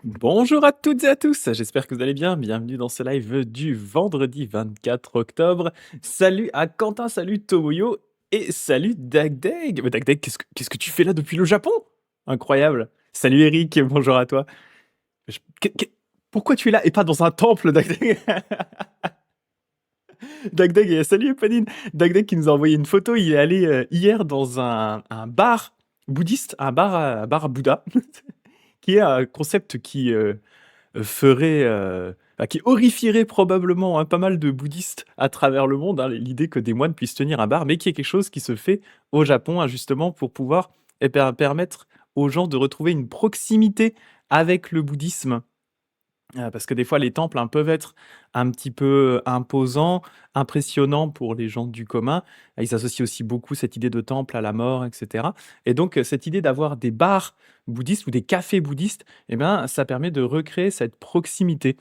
Bonjour à toutes et à tous, j'espère que vous allez bien. Bienvenue dans ce live du vendredi 24 octobre. Salut à Quentin, salut Tomoyo et salut Dagdeg. Mais Dagdeg, qu'est-ce que tu fais là depuis le Japon? Incroyable. Salut Eric, bonjour à toi. Je- que- que- Pourquoi tu es là et pas dans un temple, Dagdeg? Dagdeg, et salut Eponine. Dagdeg qui nous a envoyé une photo, il est allé hier dans un bar bouddhiste, un bar à Bouddha, qui est un concept qui ferait, qui horrifierait probablement pas mal de bouddhistes à travers le monde, hein, l'idée que des moines puissent tenir un bar, mais qui est quelque chose qui se fait au Japon, hein, justement, pour pouvoir permettre aux gens de retrouver une proximité avec le bouddhisme. Parce que des fois, les temples peuvent être un petit peu imposants, impressionnants pour les gens du commun. Ils associent aussi beaucoup cette idée de temple à la mort, etc. Et donc, cette idée d'avoir des bars bouddhistes ou des cafés bouddhistes, eh ben, ça permet de recréer cette proximité.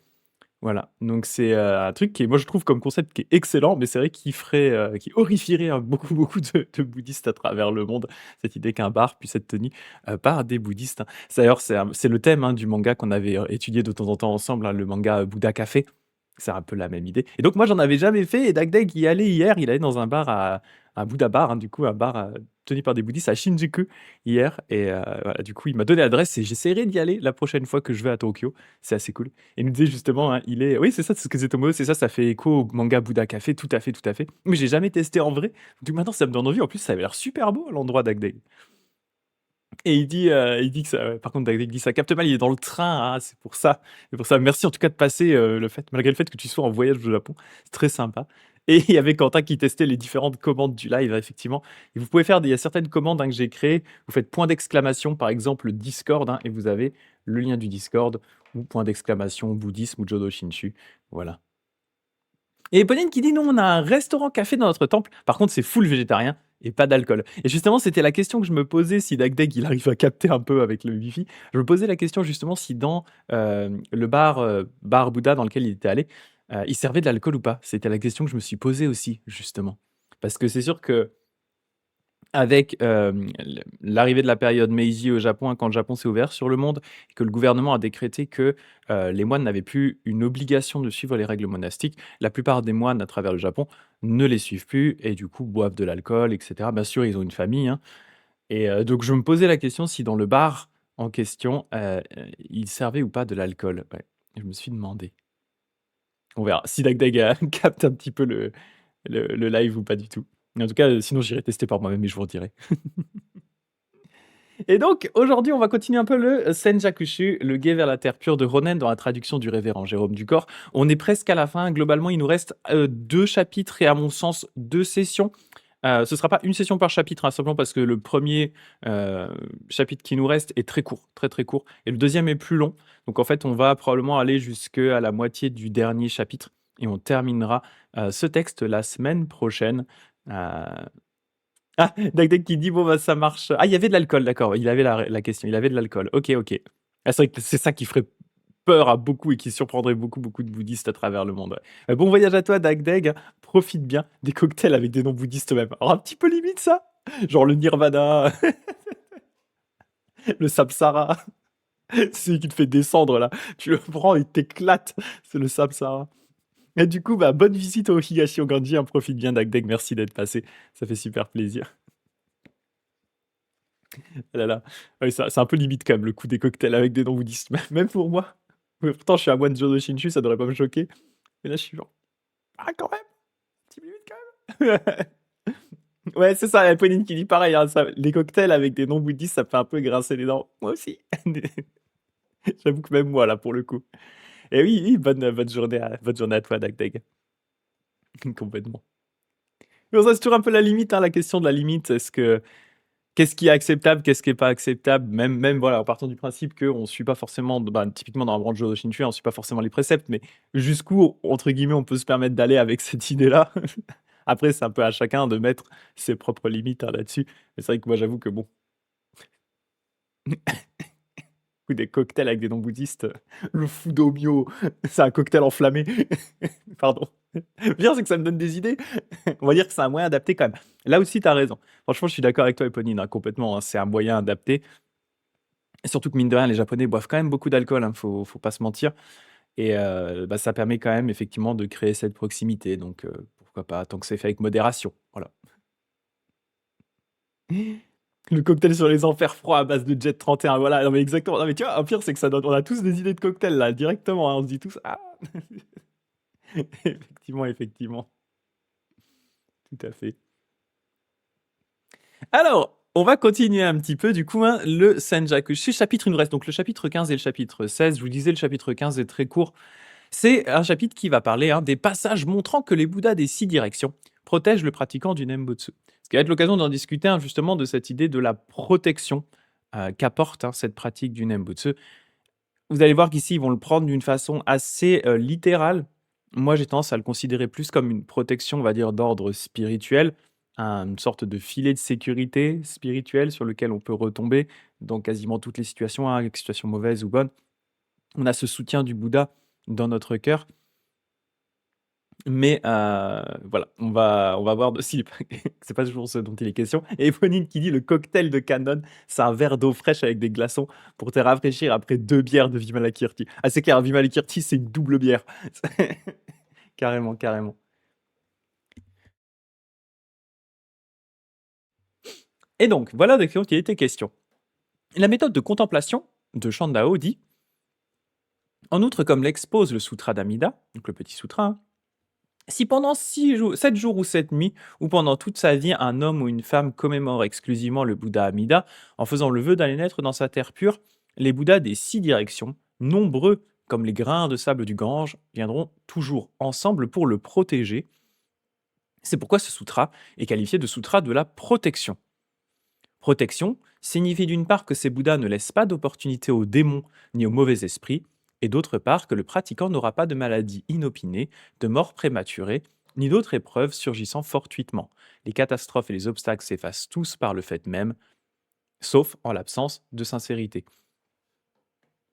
Voilà, donc c'est un truc qui est, moi je trouve comme concept qui est excellent, mais c'est vrai qu'il ferait, qui horrifierait beaucoup, beaucoup de bouddhistes à travers le monde, cette idée qu'un bar puisse être tenu par des bouddhistes, hein. D'ailleurs, c'est le thème, hein, du manga qu'on avait étudié de temps en temps ensemble, hein, le manga Bouddha Café. C'est un peu la même idée. Et donc moi j'en avais jamais fait, et Dagdag y allait hier, il allait dans un bar à Bouddha Bar, hein, du coup un bar tenu par des bouddhistes à Shinjuku hier, et voilà, du coup il m'a donné l'adresse et j'essaierai d'y aller la prochaine fois que je vais à Tokyo. C'est assez cool. Et il nous disait justement, hein, il est. Oui, c'est ça, c'est ce que c'est Tomo, c'est ça, ça fait écho au manga Bouddha Café, tout à fait, tout à fait. Mais j'ai jamais testé en vrai. Donc maintenant, ça me donne envie. En plus, ça avait l'air super beau, l'endroit d'Agdeg. Et il dit que ça. Par contre, Dagdeg dit ça capte mal, il est dans le train. Ah, c'est pour ça. C'est pour ça. Merci en tout cas de passer malgré le fait que tu sois en voyage au Japon. C'est très sympa. Et il y avait Quentin qui testait les différentes commandes du live, effectivement. Et vous pouvez faire, il y a certaines commandes, hein, que j'ai créées. Vous faites point d'exclamation, par exemple, Discord, hein, et vous avez le lien du Discord, ou point d'exclamation, bouddhisme ou Jodo Shinshu. Voilà. Et Pauline qui dit non, on a un restaurant café dans notre temple. Par contre, c'est full végétarien et pas d'alcool. Et justement, c'était la question que je me posais si Dagdeg il arrive à capter un peu avec le wifi. Je me posais la question justement si dans le bar Bouddha dans lequel il était allé, il servait de l'alcool ou pas. C'était la question que je me suis posée aussi, justement. Parce que c'est sûr que avec l'arrivée de la période Meiji au Japon, hein, quand le Japon s'est ouvert sur le monde, et que le gouvernement a décrété que les moines n'avaient plus une obligation de suivre les règles monastiques, la plupart des moines à travers le Japon ne les suivent plus et du coup boivent de l'alcool, etc. Bien sûr, ils ont une famille, hein. Et donc je me posais la question si dans le bar en question, ils servaient ou pas de l'alcool. Ouais, je me suis demandé. On verra si Dagdag capte un petit peu le live ou pas du tout. En tout cas, sinon j'irai tester par moi-même et je vous redirai. Et donc, aujourd'hui, on va continuer un peu le Senjakushu, le guet vers la terre pure de Ronen, dans la traduction du révérend Jérôme Ducor. On est presque à la fin. Globalement, il nous reste 2 chapitres et, à mon sens, 2 sessions. Ce sera pas une session par chapitre, hein, simplement parce que le premier chapitre qui nous reste est très court, très très court, et le deuxième est plus long. Donc en fait, on va probablement aller jusqu'à la moitié du dernier chapitre, et on terminera ce texte la semaine prochaine. Euh, ah, Dagdeg qui dit bon bah ça marche. Ah, il y avait de l'alcool, d'accord. Il avait la question. Il avait de l'alcool. Ok, ok. Ah, c'est vrai que c'est ça qui ferait peur à beaucoup et qui surprendrait beaucoup, beaucoup de bouddhistes à travers le monde. Ouais. Bon voyage à toi, Dagdeg. Profite bien des cocktails avec des noms bouddhistes même. Alors un petit peu limite ça. Genre le Nirvana, le Samsara. C'est celui qui te fait descendre là. Tu le prends, il t'éclate. C'est le Samsara. Et du coup, bah, bonne visite au Higashi Oganji, hein. Profite bien, Dagdeg. Merci d'être passé. Ça fait super plaisir. Ah là là. Ouais, c'est un peu limite quand même le coup des cocktails avec des noms bouddhistes, même pour moi. Mais pourtant, je suis un moine Jodo Shinshu, ça devrait pas me choquer. Mais là, je suis genre, ah, quand même, petite limite quand même. Ouais, c'est ça, il y a Pauline qui dit pareil, hein, les cocktails avec des noms bouddhistes, ça fait un peu grincer les dents. Moi aussi. J'avoue que même moi, là, pour le coup. Et oui, oui, bonne journée à toi, Dagdag. Complètement. Mais on reste toujours un peu la limite, hein, la question de la limite. Qu'est-ce qui est acceptable, qu'est-ce qui est pas acceptable, même voilà, en partant du principe qu'on ne suit pas forcément, bah, typiquement dans la branche de Shinchu, on ne suit pas forcément les préceptes, mais jusqu'où, entre guillemets, on peut se permettre d'aller avec cette idée-là. Après, c'est un peu à chacun de mettre ses propres limites, hein, là-dessus. Mais c'est vrai que moi, j'avoue que bon, ou des cocktails avec des noms bouddhistes, le Fudomyo, c'est un cocktail enflammé. Pardon. Bien, c'est que ça me donne des idées. On va dire que c'est un moyen adapté quand même. Là aussi, tu as raison. Franchement, je suis d'accord avec toi, Eponine, hein, complètement, hein, c'est un moyen adapté. Surtout que mine de rien, les Japonais boivent quand même beaucoup d'alcool, hein, faut pas se mentir et bah, ça permet quand même effectivement de créer cette proximité donc pourquoi pas, tant que c'est fait avec modération, voilà. Le cocktail sur les enfers froids à base de Jet 31, voilà, non mais exactement. Non mais tu vois, un pire, c'est que ça donne on a tous des idées de cocktails là, directement, hein, on se dit tous: «Ah!» Effectivement, effectivement, tout à fait. Alors, on va continuer un petit peu du coup, hein, le Senjaku. 6 chapitres il nous reste, donc le chapitre 15 et le chapitre 16. Je vous disais, le chapitre 15 est très court. C'est un chapitre qui va parler, hein, des passages montrant que les Bouddhas des 6 directions protègent le pratiquant du Nembutsu. Ce qui va être l'occasion d'en discuter, hein, justement de cette idée de la protection, qu'apporte, hein, cette pratique du Nembutsu. Vous allez voir qu'ici, ils vont le prendre d'une façon assez, littérale. Moi, j'ai tendance à le considérer plus comme une protection, on va dire, d'ordre spirituel, une sorte de filet de sécurité spirituel sur lequel on peut retomber dans quasiment toutes les situations, hein, situations mauvaises ou bonnes. On a ce soutien du Bouddha dans notre cœur, mais voilà, on va voir de si c'est pas toujours ce dont il est question. Et Eponine qui dit: «Le cocktail de Canon, c'est un verre d'eau fraîche avec des glaçons pour te rafraîchir après 2 bières de Vimalakirti». Ah, c'est clair, Vimalakirti, c'est une double bière. Carrément, carrément. Et donc, voilà de quoi il était question. La méthode de contemplation de Shandao dit: «En outre, comme l'expose le Sutra d'Amida», donc le petit sutra, hein, si pendant 6 jours, 7 jours ou 7 nuits, ou pendant toute sa vie, un homme ou une femme commémore exclusivement le Bouddha Amida, en faisant le vœu d'aller naître dans sa terre pure, les Bouddhas des 6 directions, nombreux comme les grains de sable du Gange, viendront toujours ensemble pour le protéger. C'est pourquoi ce sutra est qualifié de sutra de la protection. Protection signifie d'une part que ces Bouddhas ne laissent pas d'opportunité aux démons ni aux mauvais esprits, et d'autre part que le pratiquant n'aura pas de maladie inopinée, de mort prématurée, ni d'autres épreuves surgissant fortuitement. Les catastrophes et les obstacles s'effacent tous par le fait même, sauf en l'absence de sincérité.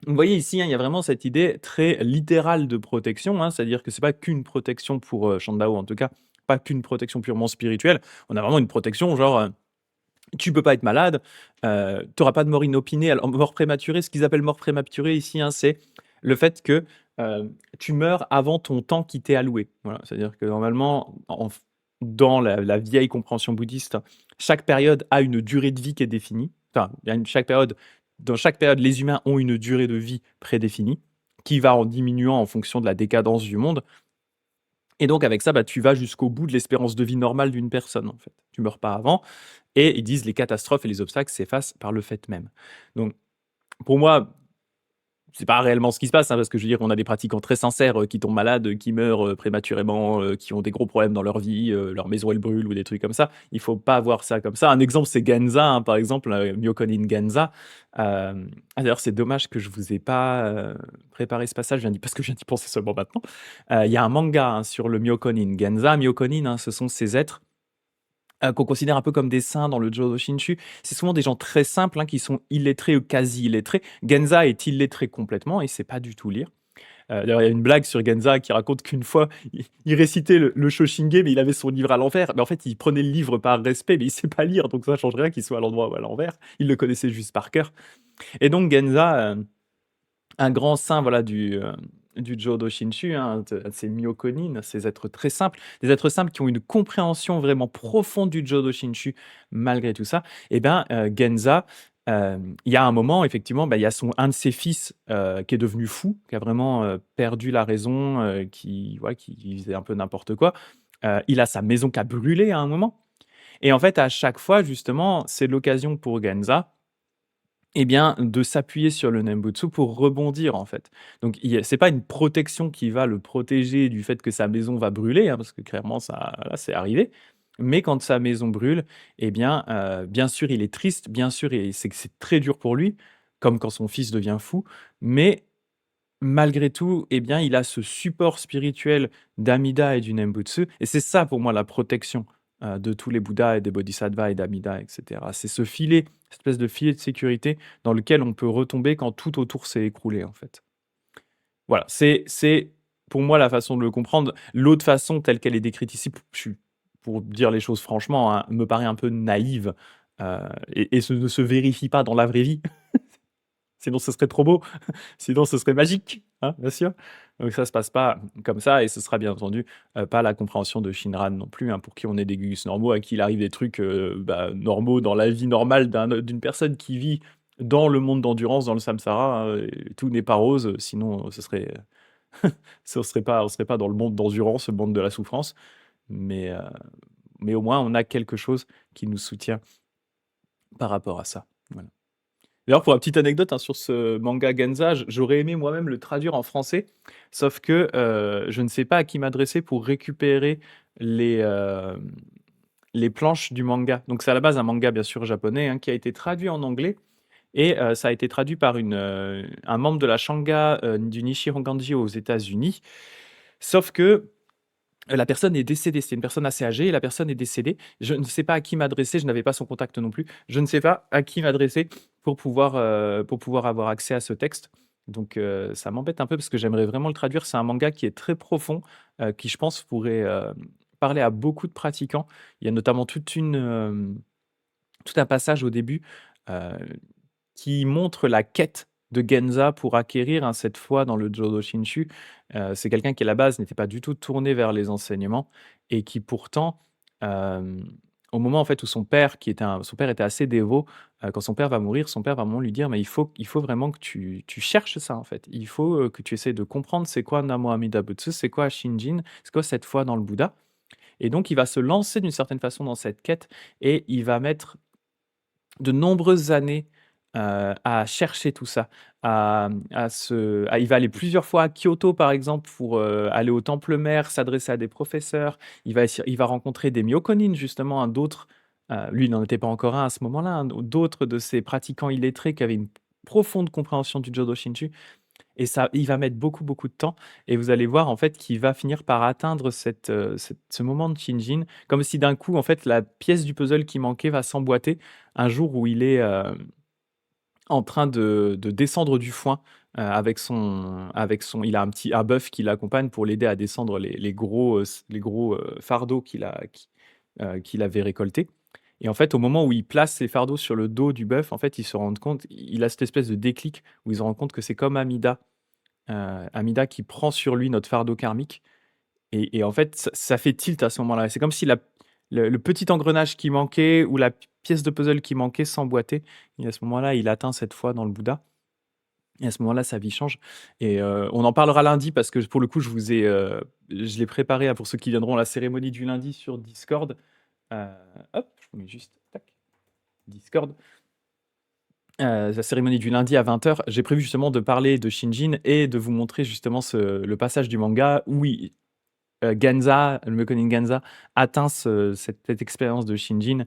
Vous voyez ici, hein, il y a vraiment cette idée très littérale de protection, hein, c'est-à-dire que c'est pas qu'une protection pour Shandao, en tout cas, pas qu'une protection purement spirituelle. On a vraiment une protection, genre, tu peux pas être malade, tu auras pas de mort inopinée. Alors, mort prématurée, ce qu'ils appellent mort prématurée ici, hein, c'est le fait que tu meurs avant ton temps qui t'est alloué. Voilà, c'est-à-dire que normalement, dans la vieille compréhension bouddhiste, chaque période a une durée de vie qui est définie. Enfin, dans chaque période, les humains ont une durée de vie prédéfinie qui va en diminuant en fonction de la décadence du monde. Et donc, avec ça, bah, tu vas jusqu'au bout de l'espérance de vie normale d'une personne, en fait. Tu meurs pas avant. Et ils disent les catastrophes et les obstacles s'effacent par le fait même. Donc, pour moi, c'est pas réellement ce qui se passe, hein, parce que je veux dire, on a des pratiquants très sincères qui tombent malades, qui meurent prématurément, qui ont des gros problèmes dans leur vie, leur maison elle brûle ou des trucs comme ça. Il faut pas voir ça comme ça. Un exemple, c'est Genza, hein, par exemple, Myokonin Genza. D'ailleurs, c'est dommage que je vous ai pas préparé ce passage, parce que je viens d'y penser seulement maintenant. Il y a un manga, hein, sur le Myokonin Genza. Myokonin, hein, ce sont ces êtres qu'on considère un peu comme des saints dans le Jodo Shinshu. C'est souvent des gens très simples, hein, qui sont illettrés ou quasi illettrés. Genza est illettré complètement, il sait pas du tout lire. D'ailleurs, il y a une blague sur Genza qui raconte qu'une fois, il récitait le Shoshinge, mais il avait son livre à l'envers. Mais en fait, il prenait le livre par respect, mais il sait pas lire, donc ça change rien qu'il soit à l'endroit ou à l'envers. Il le connaissait juste par cœur. Et donc Genza, un grand saint, voilà, du Jodo Shinshu, hein, ces Myokonin, ces êtres très simples, des êtres simples qui ont une compréhension vraiment profonde du Jodo Shinshu malgré tout ça. Et ben, Genza, il y a un moment, effectivement, bah, il y a un de ses fils qui est devenu fou, qui a vraiment perdu la raison, qui faisait un peu n'importe quoi. Il a sa maison qui a brûlé à un moment. Et en fait, à chaque fois, justement, c'est l'occasion pour Genza, eh bien, de s'appuyer sur le Nembutsu pour rebondir, en fait. Donc c'est pas une protection qui va le protéger du fait que sa maison va brûler, hein, parce que clairement ça, là, c'est arrivé. Mais quand sa maison brûle, eh bien sûr, il est triste, bien sûr, c'est très dur pour lui, comme quand son fils devient fou, mais malgré tout, eh bien, il a ce support spirituel d'Amida et du Nembutsu, et c'est ça pour moi la protection de tous les Bouddhas et des Bodhisattvas et d'Amida, etc. C'est ce filet, cette espèce de filet de sécurité dans lequel on peut retomber quand tout autour s'est écroulé, en fait. Voilà, c'est pour moi la façon de le comprendre. L'autre façon, telle qu'elle est décrite ici, pour dire les choses franchement, hein, me paraît un peu naïve, et ne se vérifie pas dans la vraie vie. Sinon, ce serait trop beau. Sinon, ce serait magique, hein, bien sûr. Donc ça se passe pas comme ça et ce sera bien entendu, pas la compréhension de Shinran non plus, hein, pour qui on est des gugus normaux, à qui il arrive des trucs, normaux dans la vie normale d'une personne qui vit dans le monde d'endurance, dans le samsara, hein, et tout n'est pas rose, sinon on serait pas dans le monde d'endurance, le monde de la souffrance. Mais, heu, mais au moins on a quelque chose qui nous soutient par rapport à ça. Voilà. D'ailleurs, pour la petite anecdote, hein, sur ce manga Genza, j'aurais aimé moi-même le traduire en français, sauf que je ne sais pas à qui m'adresser pour récupérer les, les planches du manga. Donc c'est à la base un manga bien sûr japonais, hein, qui a été traduit en anglais et ça a été traduit par un membre de la Shanga du Nishihoganji aux États-Unis. Sauf que la personne est décédée, c'est une personne assez âgée et la personne est décédée. Je ne sais pas à qui m'adresser, je n'avais pas son contact non plus. Je ne sais pas à qui m'adresser pour pouvoir avoir accès à ce texte. Donc ça m'embête un peu parce que j'aimerais vraiment le traduire. C'est un manga qui est très profond, qui je pense pourrait parler à beaucoup de pratiquants. Il y a notamment tout un passage au début euh, qui montre la quête de Genza pour acquérir, hein, cette foi dans le Jodo Shinshu. C'est quelqu'un qui, à la base, n'était pas du tout tourné vers les enseignements et qui, pourtant, euh, au moment en fait où son père était assez dévot, quand son père va mourir, son père va vraiment lui dire, mais il faut vraiment que tu cherches ça en fait. Il faut que tu essaies de comprendre c'est quoi Namo Amida Butsu, c'est quoi Shinjin, c'est quoi cette foi dans le Bouddha. Et donc il va se lancer d'une certaine façon dans cette quête et il va mettre de nombreuses années, à chercher tout ça, il va aller plusieurs fois à Kyoto, par exemple, pour, aller au temple mère, s'adresser à des professeurs. Il va rencontrer des myokonin justement, hein, d'autres, lui, il n'en était pas encore un à ce moment-là, hein, d'autres de ces pratiquants illettrés qui avaient une profonde compréhension du Jodo Shinshu et ça il va mettre beaucoup, beaucoup de temps et vous allez voir, en fait, qu'il va finir par atteindre ce moment de Shinjin, comme si d'un coup, en fait, la pièce du puzzle qui manquait va s'emboîter un jour où il est, en train de descendre du foin, il a un bœuf qui l'accompagne pour l'aider à descendre les gros, fardeaux qu'il avait récoltés et en fait, au moment où il place ses fardeaux sur le dos du bœuf, en fait, il a cette espèce de déclic où il se rend compte que c'est comme Amida qui prend sur lui notre fardeau karmique et en fait, ça fait tilt à ce moment-là. C'est comme si le petit engrenage qui manquait ou la pièce de puzzle qui manquait s'emboîtait et à ce moment-là, il atteint cette foi dans le Bouddha et à ce moment-là, sa vie change et on en parlera lundi parce que pour le coup, je l'ai préparé, hein, pour ceux qui viendront à la cérémonie du lundi sur Discord. Heu, hop, je vous mets juste tac, Discord. La cérémonie du lundi à 20h, j'ai prévu justement de parler de Shinjin et de vous montrer justement le passage du manga où Ganza, le Mekonin Ganza atteint cette expérience de Shinjin,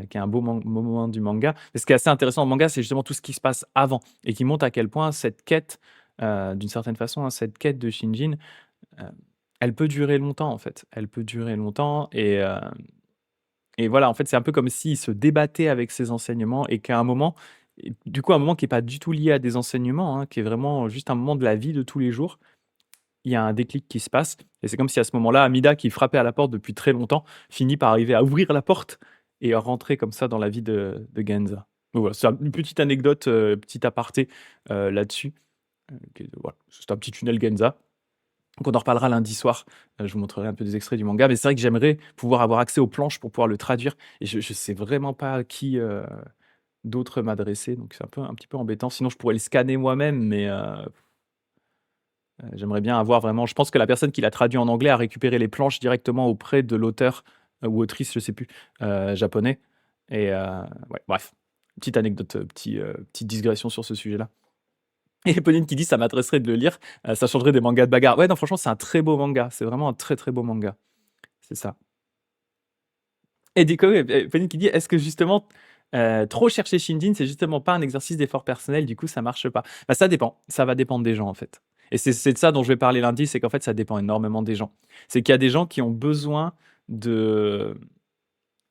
qui est un beau moment du manga. Et ce qui est assez intéressant dans le manga, c'est justement tout ce qui se passe avant et qui montre à quel point cette quête, d'une certaine façon, hein, cette quête de Shinjin, heu, elle peut durer longtemps en fait. Elle peut durer longtemps et voilà, en fait, c'est un peu comme s'il se débattait avec ses enseignements et qu'à un moment, et du coup, un moment qui est pas du tout lié à des enseignements, hein, qui est vraiment juste un moment de la vie de tous les jours, il y a un déclic qui se passe et c'est comme si à ce moment-là, Amida, qui frappait à la porte depuis très longtemps, finit par arriver à ouvrir la porte et à rentrer comme ça dans la vie de Genza. Donc voilà, c'est une petite anecdote, petit aparté, là-dessus, voilà, c'est un petit tunnel Genza. Donc on en reparlera lundi soir, je vous montrerai un peu des extraits du manga, mais c'est vrai que j'aimerais pouvoir avoir accès aux planches pour pouvoir le traduire et je sais vraiment pas à qui, d'autre m'adresser, donc c'est un petit peu embêtant. Sinon je pourrais le scanner moi-même, mais j'aimerais bien avoir vraiment, je pense que la personne qui l'a traduit en anglais a récupéré les planches directement auprès de l'auteur, ou autrice, je sais plus, japonais et ouais, bref, petite anecdote, petite digression sur ce sujet-là. Et Pauline qui dit: «Ça m'intéresserait de le lire, ça changerait des mangas de bagarre». Ouais, non, franchement, c'est un très beau manga, c'est vraiment un très, très beau manga. C'est ça. Et du coup, Pauline qui dit: «Est-ce que justement, trop chercher Shinjin, c'est justement pas un exercice d'effort personnel, du coup ça marche pas?» Bah, ça dépend, ça va dépendre des gens, en fait. Et c'est de ça dont je vais parler lundi, c'est qu'en fait, ça dépend énormément des gens. C'est qu'il y a des gens qui ont besoin de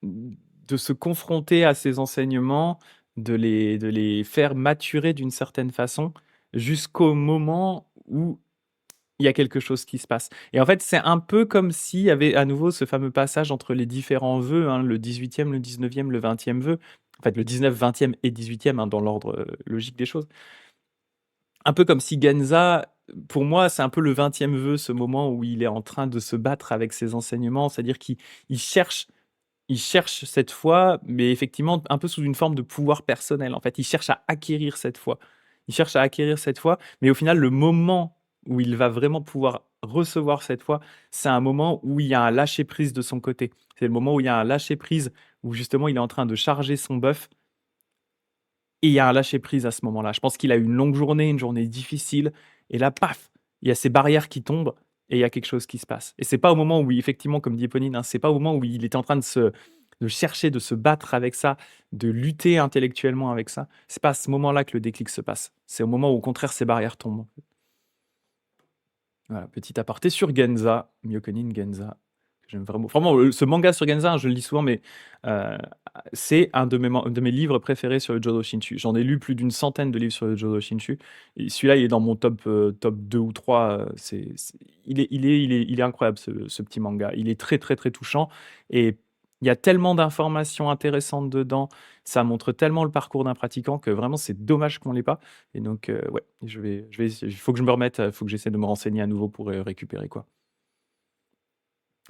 de se confronter à ces enseignements, de les faire maturer d'une certaine façon, jusqu'au moment où il y a quelque chose qui se passe. Et en fait, c'est un peu comme s'il y avait à nouveau ce fameux passage entre les différents vœux, hein, le 18e, le 19e, le 20e vœu. En fait, le 19, 20e et 18e, hein, dans l'ordre logique des choses. Un peu comme si Genza, pour moi, c'est un peu le 20e vœu, ce moment où il est en train de se battre avec ses enseignements, c'est-à-dire qu'il il cherche il cherche cette foi, mais effectivement un peu sous une forme de pouvoir personnel, en fait. Il cherche à acquérir cette foi. Il cherche à acquérir cette foi, mais au final, le moment où il va vraiment pouvoir recevoir cette foi, c'est un moment où il y a un lâcher-prise de son côté. C'est le moment où il y a un lâcher-prise, où justement il est en train de charger son bœuf, et il y a un lâcher-prise à ce moment-là. Je pense qu'il a eu une longue journée, une journée difficile, et là, paf, il y a ces barrières qui tombent, et il y a quelque chose qui se passe. Et c'est pas au moment où, effectivement, comme dit Eponine, hein, c'est pas au moment où il était en train de chercher, de se battre avec ça, de lutter intellectuellement avec ça. C'est pas à ce moment-là que le déclic se passe. C'est au moment où, au contraire, ces barrières tombent. Voilà, petit aparté sur Genza, Myokonin Genza, que j'aime vraiment. Vraiment, ce manga sur Genza, hein, je le lis souvent, mais euh, c'est un de mes livres préférés sur le Jodo Shinshu. J'en ai lu plus d'une centaine de livres sur le Jodo Shinshu. Et celui-là, il est dans mon top 2 ou 3. Il est incroyable, ce petit manga. Il est très, très, très touchant. Et il y a tellement d'informations intéressantes dedans. Ça montre tellement le parcours d'un pratiquant que vraiment, c'est dommage qu'on l'ait pas. Et donc, ouais, il faut que je me remette, il faut que j'essaie de me renseigner à nouveau pour récupérer, quoi.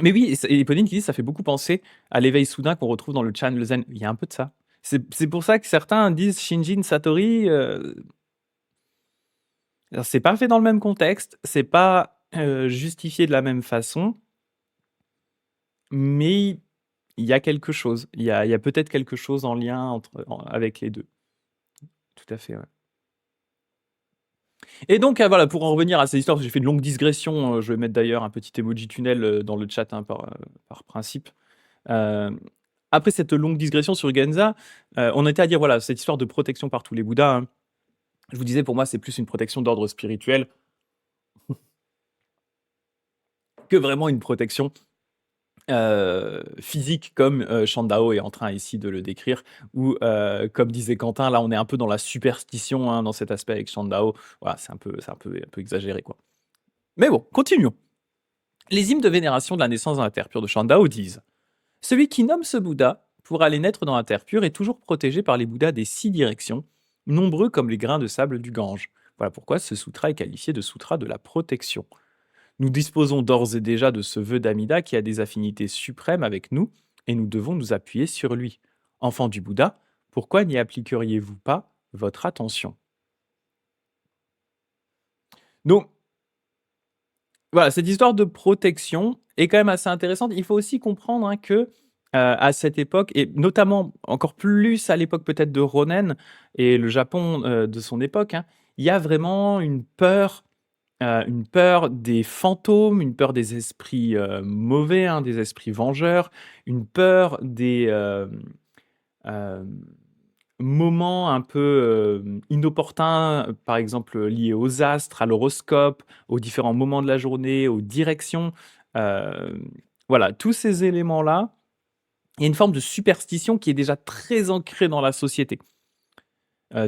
Mais oui, et Pauline qui dit ça fait beaucoup penser à l'éveil soudain qu'on retrouve dans le Channel Zen. Il y a un peu de ça. C'est pour ça que certains disent Shinjin Satori. Alors, c'est pas fait dans le même contexte, c'est pas justifié de la même façon, mais il y a quelque chose. Il y a peut-être quelque chose en lien avec les deux. Tout à fait, ouais. Et donc, voilà, pour en revenir à ces histoires, j'ai fait une longue digression. Je vais mettre d'ailleurs un petit emoji tunnel dans le chat, hein, par principe. Euh, Après cette longue digression sur Genza, on était à dire, voilà, cette histoire de protection par tous les Bouddhas, hein. Je vous disais, pour moi, c'est plus une protection d'ordre spirituel que vraiment une protection physique, comme Shandao est en train ici de le décrire, ou comme disait Quentin, là, on est un peu dans la superstition, hein, dans cet aspect avec Shandao. Voilà, un peu exagéré, quoi. Mais bon, continuons. Les hymnes de vénération de la naissance dans la terre pure de Shandao disent: celui qui nomme ce Bouddha pour aller naître dans la terre pure est toujours protégé par les Bouddhas des 6 directions, nombreux comme les grains de sable du Gange. Voilà pourquoi ce sutra est qualifié de sutra de la protection. Nous disposons d'ores et déjà de ce vœu d'Amida qui a des affinités suprêmes avec nous, et nous devons nous appuyer sur lui. Enfant du Bouddha, pourquoi n'y appliqueriez-vous pas votre attention? Donc, voilà, cette histoire de protection est quand même assez intéressante. Il faut aussi comprendre, hein, que à cette époque, et notamment encore plus à l'époque peut-être de Ronen et le Japon de son époque, hein, il y a vraiment une peur des fantômes, une peur des esprits mauvais, hein, des esprits vengeurs, une peur des euh, moments un peu inopportuns, par exemple liés aux astres, à l'horoscope, aux différents moments de la journée, aux directions. Euh, voilà, tous ces éléments-là, il y a une forme de superstition qui est déjà très ancrée dans la société.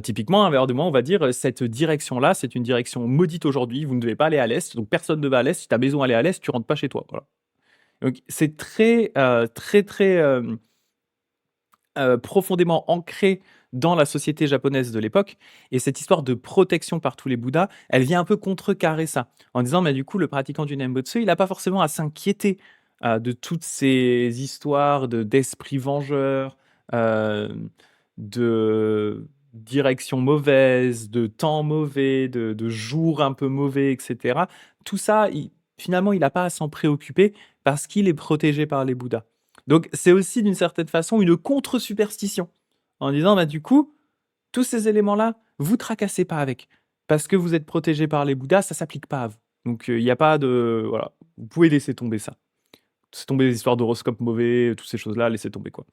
Typiquement, un verre de moi, on va dire cette direction-là, c'est une direction maudite aujourd'hui, vous ne devez pas aller à l'est, donc personne ne va à l'est. Si ta maison allait à l'est, tu rentres pas chez toi. Voilà. Donc c'est très, très, très profondément ancré dans la société japonaise de l'époque. Et cette histoire de protection par tous les Bouddhas, elle vient un peu contrecarrer ça, en disant, mais du coup, le pratiquant du Nembutsu, il n'a pas forcément à s'inquiéter de toutes ces histoires d'esprits vengeurs, euh, de direction mauvaise, de temps mauvais, de jours un peu mauvais, etc. Tout ça, finalement, il n'a pas à s'en préoccuper parce qu'il est protégé par les Bouddhas. Donc c'est aussi d'une certaine façon une contre-superstition, en disant, bah, du coup, tous ces éléments-là, vous tracassez pas avec, parce que vous êtes protégé par les Bouddhas, ça s'applique pas à vous. Donc il n'y a pas de... Voilà, vous pouvez laisser tomber ça. Laissez tomber les histoires d'horoscope mauvais, toutes ces choses-là, laissez tomber, quoi.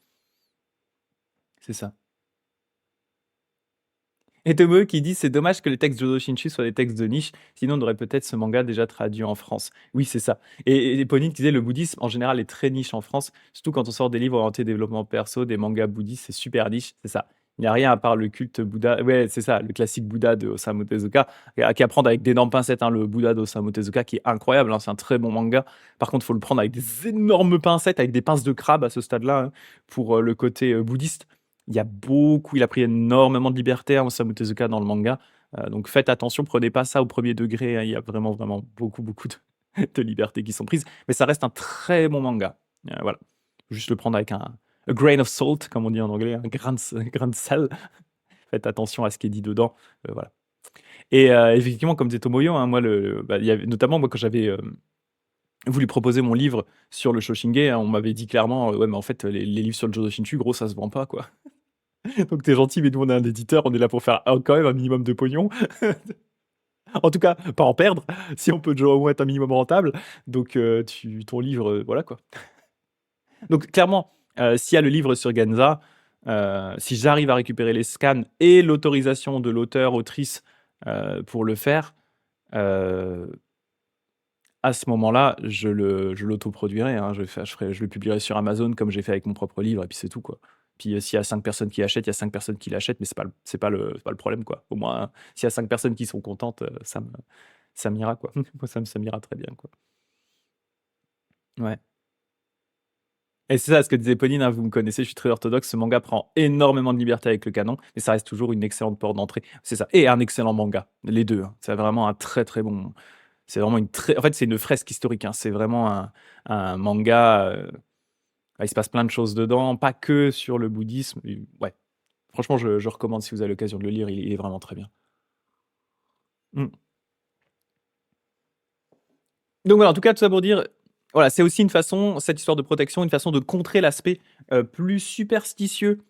C'est ça. Et Tomoe qui dit: c'est dommage que les textes Jodo Shinshu soient des textes de niche, sinon on aurait peut-être ce manga déjà traduit en France. Oui, c'est ça. Et Ponine qui disait: le bouddhisme en général est très niche en France, surtout quand on sort des livres orientés développement perso, des mangas bouddhistes, c'est super niche, c'est ça. Il n'y a rien à part le culte Bouddha. Ouais, c'est ça, le classique Bouddha de Osamu Tezuka, qui à prendre avec d'énormes pincettes, hein, le Bouddha d'Osamu Tezuka, qui est incroyable, hein, c'est un très bon manga. Par contre, il faut le prendre avec des énormes pincettes, avec des pinces de crabe à ce stade-là, hein, pour le côté bouddhiste. Il a pris énormément de liberté, hein, Osamu Tezuka, dans le manga. Donc faites attention, prenez pas ça au premier degré, hein, il y a vraiment, vraiment beaucoup, beaucoup de de libertés qui sont prises, mais ça reste un très bon manga. Voilà. Faut juste le prendre avec un a grain of salt, comme on dit en anglais, un grain de sel. Faites attention à ce qui est dit dedans, voilà. Et effectivement, comme disait Tomoyo, hein, moi il y avait notamment moi quand j'avais, voulu proposer mon livre sur le Shoshinge, hein, on m'avait dit clairement: «Ouais, mais en fait, les livres sur le Jodo Shinshu, gros, ça se vend pas, quoi. Donc tu es gentil, mais nous, on est un éditeur, on est là pour faire quand même un minimum de pognon. En tout cas, pas en perdre, si on peut déjà au moins être un minimum rentable. Donc ton livre, voilà, quoi». Donc clairement, s'il y a le livre sur Genza, si j'arrive à récupérer les scans et l'autorisation de l'auteur, autrice, pour le faire, heu à ce moment-là, je l'autoproduirai, hein. Je le publierai sur Amazon comme j'ai fait avec mon propre livre et puis c'est tout, quoi. Puis, s'il y a 5 personnes qui achètent, il y a 5 personnes qui l'achètent, mais c'est pas le problème, quoi. Au moins, s'il y a 5 personnes qui sont contentes, ça m'ira, quoi. Moi, ça m'ira très bien, quoi. Ouais. Et c'est ça ce que disait Pauline, hein, vous me connaissez, je suis très orthodoxe. Ce manga prend énormément de liberté avec le canon, mais ça reste toujours une excellente porte d'entrée. C'est ça, et un excellent manga, les 2, hein. C'est vraiment un très, très bon. C'est vraiment en fait, c'est une fresque historique, hein. C'est vraiment un manga, il se passe plein de choses dedans, pas que sur le bouddhisme. Ouais, franchement, je recommande si vous avez l'occasion de le lire, il est vraiment très bien. Mmh. Donc voilà, en tout cas, tout ça pour dire, voilà, c'est aussi une façon, cette histoire de protection, une façon de contrer l'aspect, plus superstitieux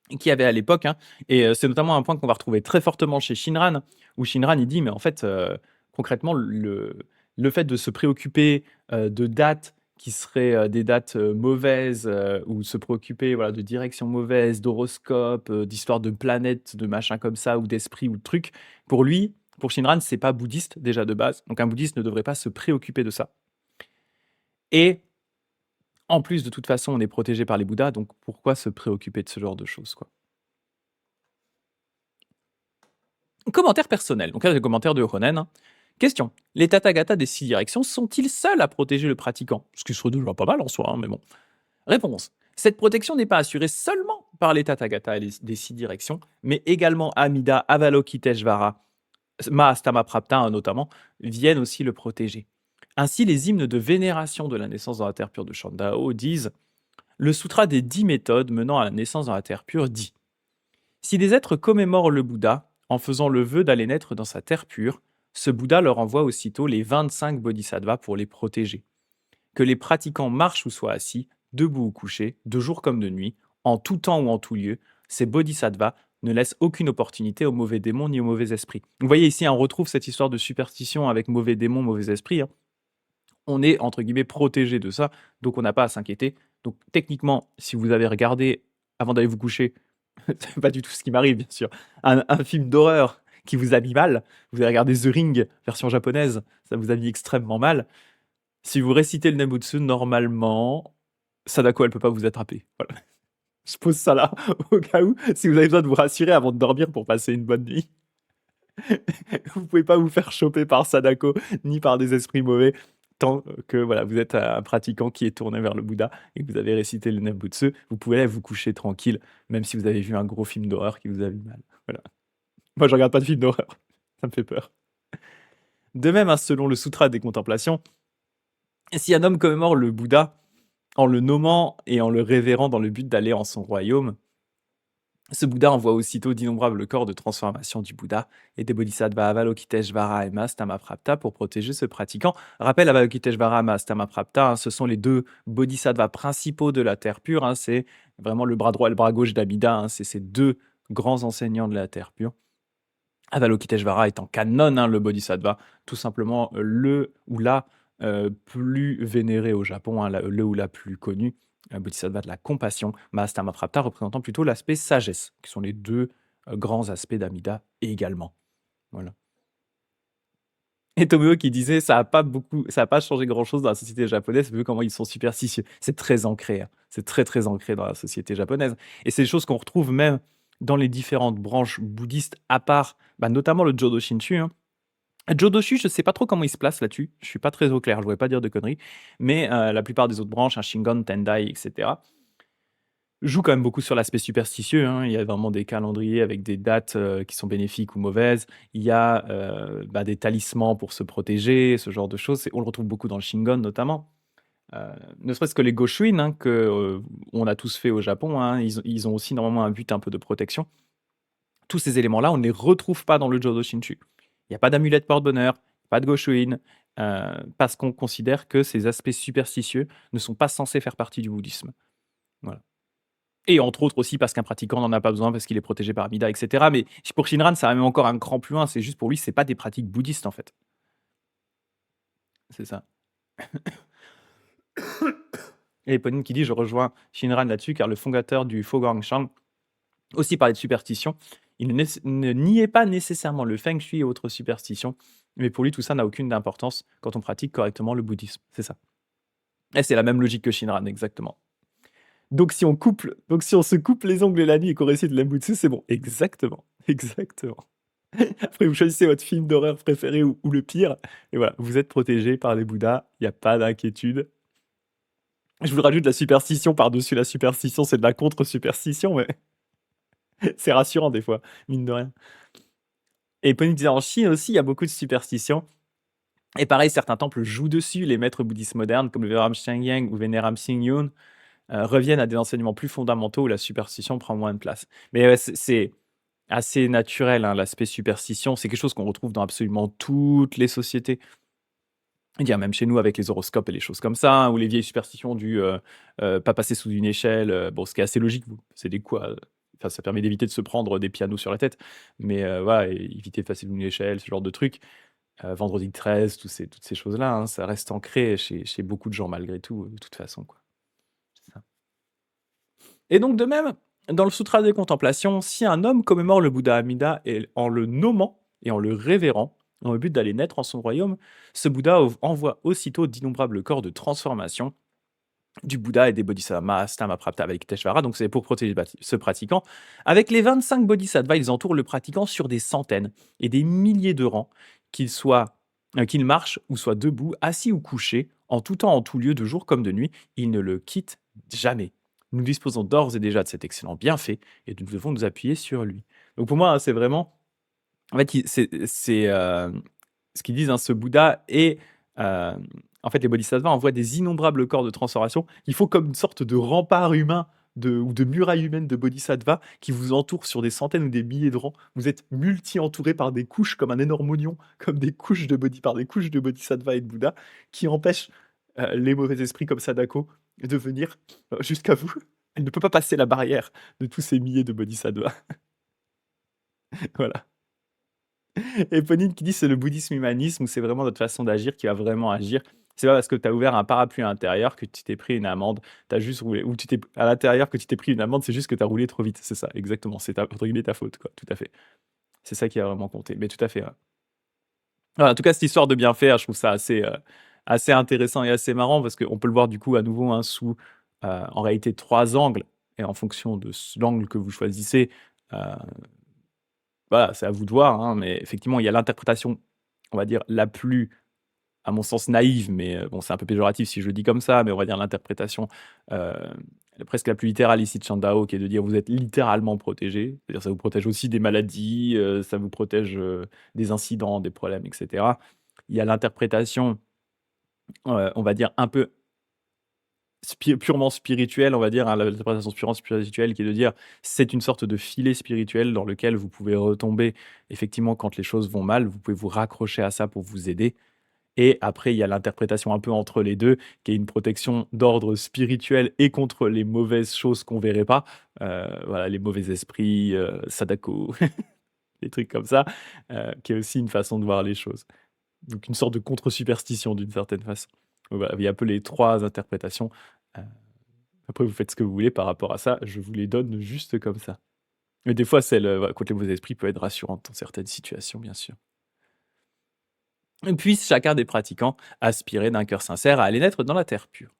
qu'il y avait à l'époque, hein. Et c'est notamment un point qu'on va retrouver très fortement chez Shinran, où Shinran, il dit: «Mais en fait, concrètement, le fait de se préoccuper, de dates qui seraient, des dates, mauvaises, ou se préoccuper, voilà, de directions mauvaises, d'horoscopes, d'histoires de planètes, de machins comme ça ou d'esprits ou de trucs», pour lui, pour Shinran, c'est pas bouddhiste déjà de base, donc un bouddhiste ne devrait pas se préoccuper de ça. Et en plus, de toute façon, on est protégé par les Bouddhas, donc pourquoi se préoccuper de ce genre de choses, quoi? Commentaire personnel. Donc là, c'est le commentaire de Ronen, hein. Question. Les Tathagatas des 6 directions sont-ils seuls à protéger le pratiquant? Ce qui serait déjà pas mal en soi, hein, mais bon. Réponse. Cette protection n'est pas assurée seulement par les Tathagatas des 6 directions, mais également Amida, Avalokiteshvara, Mahastamaprapta, hein, notamment, viennent aussi le protéger. Ainsi, les hymnes de vénération de la naissance dans la terre pure de Shandao disent: le sutra des 10 méthodes menant à la naissance dans la terre pure dit: si des êtres commémorent le Bouddha en faisant le vœu d'aller naître dans sa terre pure, ce Bouddha leur envoie aussitôt les 25 bodhisattvas pour les protéger. Que les pratiquants marchent ou soient assis, debout ou couchés, de jour comme de nuit, en tout temps ou en tout lieu, ces bodhisattvas ne laissent aucune opportunité aux mauvais démons ni aux mauvais esprits. Vous voyez ici, on retrouve cette histoire de superstition avec mauvais démons, mauvais esprits, hein. On est, entre guillemets, protégé de ça, donc on n'a pas à s'inquiéter. Donc techniquement, si vous avez regardé, avant d'aller vous coucher, c'est pas du tout ce qui m'arrive, bien sûr, un film d'horreur qui vous a mis mal, vous avez regardé The Ring, version japonaise, ça vous a mis extrêmement mal. Si vous récitez le Nembutsu, normalement, Sadako, elle peut pas vous attraper. Voilà. Je pose ça là, au cas où, si vous avez besoin de vous rassurer avant de dormir pour passer une bonne nuit. Vous pouvez pas vous faire choper par Sadako, ni par des esprits mauvais, tant que voilà, vous êtes un pratiquant qui est tourné vers le Bouddha et que vous avez récité le Nembutsu, vous pouvez aller vous coucher tranquille, même si vous avez vu un gros film d'horreur qui vous a mis mal. Voilà. Moi, je regarde pas de films d'horreur, ça me fait peur. De même, hein, selon le Sutra des Contemplations, si un homme commémore le Bouddha en le nommant et en le révérant dans le but d'aller en son royaume, ce Bouddha envoie aussitôt d'innombrables corps de transformation du Bouddha et des bodhisattvas Avalokiteshvara et Mahastamaprapta pour protéger ce pratiquant. Rappel, Avalokiteshvara et Mahastamaprapta, hein, ce sont les 2 bodhisattvas principaux de la terre pure, hein, c'est vraiment le bras droit et le bras gauche d'Amida, hein, c'est ces 2 grands enseignants de la terre pure. Avalokiteshvara étant canon, hein, le bodhisattva, tout simplement le ou la plus vénéré au Japon, hein, le ou la plus connue, bodhisattva de la compassion, Mahastamaprapta représentant plutôt l'aspect sagesse, qui sont les 2 grands aspects d'Amida également. Voilà. Et Tomeo qui disait ça a pas changé grand chose dans la société japonaise, vu comment ils sont superstitieux. C'est très ancré, hein. C'est très très ancré dans la société japonaise. Et c'est des choses qu'on retrouve même dans les différentes branches bouddhistes, à part notamment le Jodo Shinshu, hein. Jodoshu, je sais pas trop comment il se place là-dessus. Je suis pas très au clair, je voudrais pas dire de conneries. Mais la plupart des autres branches, hein, Shingon, Tendai, etc., joue quand même beaucoup sur l'aspect superstitieux, hein. Il y a vraiment des calendriers avec des dates, qui sont bénéfiques ou mauvaises. Il y a, des talismans pour se protéger, ce genre de choses. On le retrouve beaucoup dans le Shingon notamment. Heu, Ne serait-ce que les Goshuin, hein, on a tous fait au Japon, hein, ils ont aussi normalement un but un peu de protection. Tous ces éléments-là, on ne les retrouve pas dans le Jodo Shinshu. Il y a pas d'amulette porte-bonheur, pas de Goshuin, parce qu'on considère que ces aspects superstitieux ne sont pas censés faire partie du bouddhisme. Voilà. Et entre autres aussi parce qu'un pratiquant n'en a pas besoin parce qu'il est protégé par Amida, et cetera. Mais pour Shinran, ça va même encore un cran plus loin. C'est juste pour lui, c'est pas des pratiques bouddhistes en fait. C'est ça. Et Eponine qui dit: «Je rejoins Shinran là-dessus car le fondateur du Foguangshan aussi parlait de superstition. Il ne niait pas nécessairement le feng shui et autres superstitions, mais pour lui tout ça n'a aucune importance quand on pratique correctement le bouddhisme». C'est ça. Et c'est la même logique que Shinran, exactement. Donc si on se coupe les ongles la nuit et qu'on récite l'Embutsu, c'est bon. Exactement, exactement. Après, vous choisissez votre film d'horreur préféré ou le pire, et voilà, vous êtes protégé par les Bouddhas, il y a pas d'inquiétude. Je vous rajoute la superstition par-dessus la superstition, c'est de la contre-superstition, mais c'est rassurant des fois, mine de rien. Et Pony disait en Chine aussi, il y a beaucoup de superstitions. Et pareil, certains temples jouent dessus. Les maîtres bouddhistes modernes, comme le Vénéram Shengyang ou Vénéram Xingyun, reviennent à des enseignements plus fondamentaux où la superstition prend moins de place. Mais c'est assez naturel, hein, l'aspect superstition. C'est quelque chose qu'on retrouve dans absolument toutes les sociétés. Il y a même chez nous avec les horoscopes et les choses comme ça, hein, ou les vieilles superstitions du pas passer sous une échelle. Bon, ce qui est assez logique, c'est des quoi. Enfin, ça permet d'éviter de se prendre des pianos sur la tête. Mais voilà, éviter de passer sous une échelle, ce genre de trucs. Vendredi 13, toutes ces choses-là, hein, ça reste ancré chez beaucoup de gens malgré tout, de toute façon, quoi. C'est ça. Et donc de même, dans le Sutra des Contemplations, si un homme commémore le Bouddha Amida en le nommant et en le révérant, dans le but d'aller naître en son royaume, ce Bouddha envoie aussitôt d'innombrables corps de transformation du Bouddha et des Bodhisattvas, Stamaprapta avec Teshvara, donc c'est pour protéger ce pratiquant. Avec les 25 Bodhisattvas, ils entourent le pratiquant sur des centaines et des milliers de rangs, qu'il marche ou soit debout, assis ou couché, en tout temps, en tout lieu, de jour comme de nuit, ils ne le quittent jamais. Nous disposons d'ores et déjà de cet excellent bienfait et nous devons nous appuyer sur lui. Donc pour moi, hein, c'est vraiment, en fait, ce qu'ils disent, hein, ce Bouddha et en fait, les Bodhisattvas envoient des innombrables corps de transformation. Il faut comme une sorte de rempart humain ou de muraille humaine de Bodhisattvas qui vous entoure sur des centaines ou des milliers de rangs. Vous êtes multi-entouré par des couches comme un énorme oignon, comme des couches par des couches de Bodhisattvas et de Bouddha qui empêchent les mauvais esprits comme Sadako de venir jusqu'à vous. Elle ne peut pas passer la barrière de tous ces milliers de Bodhisattvas. Voilà. Et Ponine qui dit c'est le bouddhisme humanisme, où c'est vraiment notre façon d'agir qui va vraiment agir. C'est pas parce que tu as ouvert un parapluie à l'intérieur que tu t'es pris une amende, tu as juste roulé, ou tu t'es à l'intérieur que tu t'es pris une amende, c'est juste que tu as roulé trop vite. C'est ça, exactement. C'est entre guillemets ta faute, quoi. Tout à fait. C'est ça qui a vraiment compté. Mais tout à fait. Ouais. Voilà, en tout cas, cette histoire de bien faire, je trouve ça assez intéressant et assez marrant parce qu'on peut le voir du coup à nouveau, hein, sous en réalité trois angles. Et en fonction de l'angle que vous choisissez, euh, voilà, c'est à vous de voir, hein, mais effectivement, il y a l'interprétation, on va dire, la plus, à mon sens, naïve, mais bon, c'est un peu péjoratif si je le dis comme ça, mais on va dire l'interprétation euh, presque la plus littérale ici de Chandao, qui est de dire vous êtes littéralement protégé. C'est-à-dire ça vous protège aussi des maladies, ça vous protège des incidents, des problèmes, etc. Il y a l'interprétation, on va dire, un peu purement spirituelle, on va dire, hein, l'interprétation purement spirituelle qui est de dire c'est une sorte de filet spirituel dans lequel vous pouvez retomber effectivement quand les choses vont mal, vous pouvez vous raccrocher à ça pour vous aider. Et après, il y a l'interprétation un peu entre les deux, qui est une protection d'ordre spirituel et contre les mauvaises choses qu'on verrait pas. Voilà, les mauvais esprits, Sadako, des trucs comme ça, qui est aussi une façon de voir les choses. Donc une sorte de contre-superstition d'une certaine façon. Donc voilà, il y a un peu les trois interprétations. Euh, Après, vous faites ce que vous voulez par rapport à ça. Je vous les donne juste comme ça. Mais des fois, celle voilà, contre les mauvais esprits peut être rassurante dans certaines situations, bien sûr. Et puisse chacun des pratiquants aspirer d'un cœur sincère à aller naître dans la terre pure.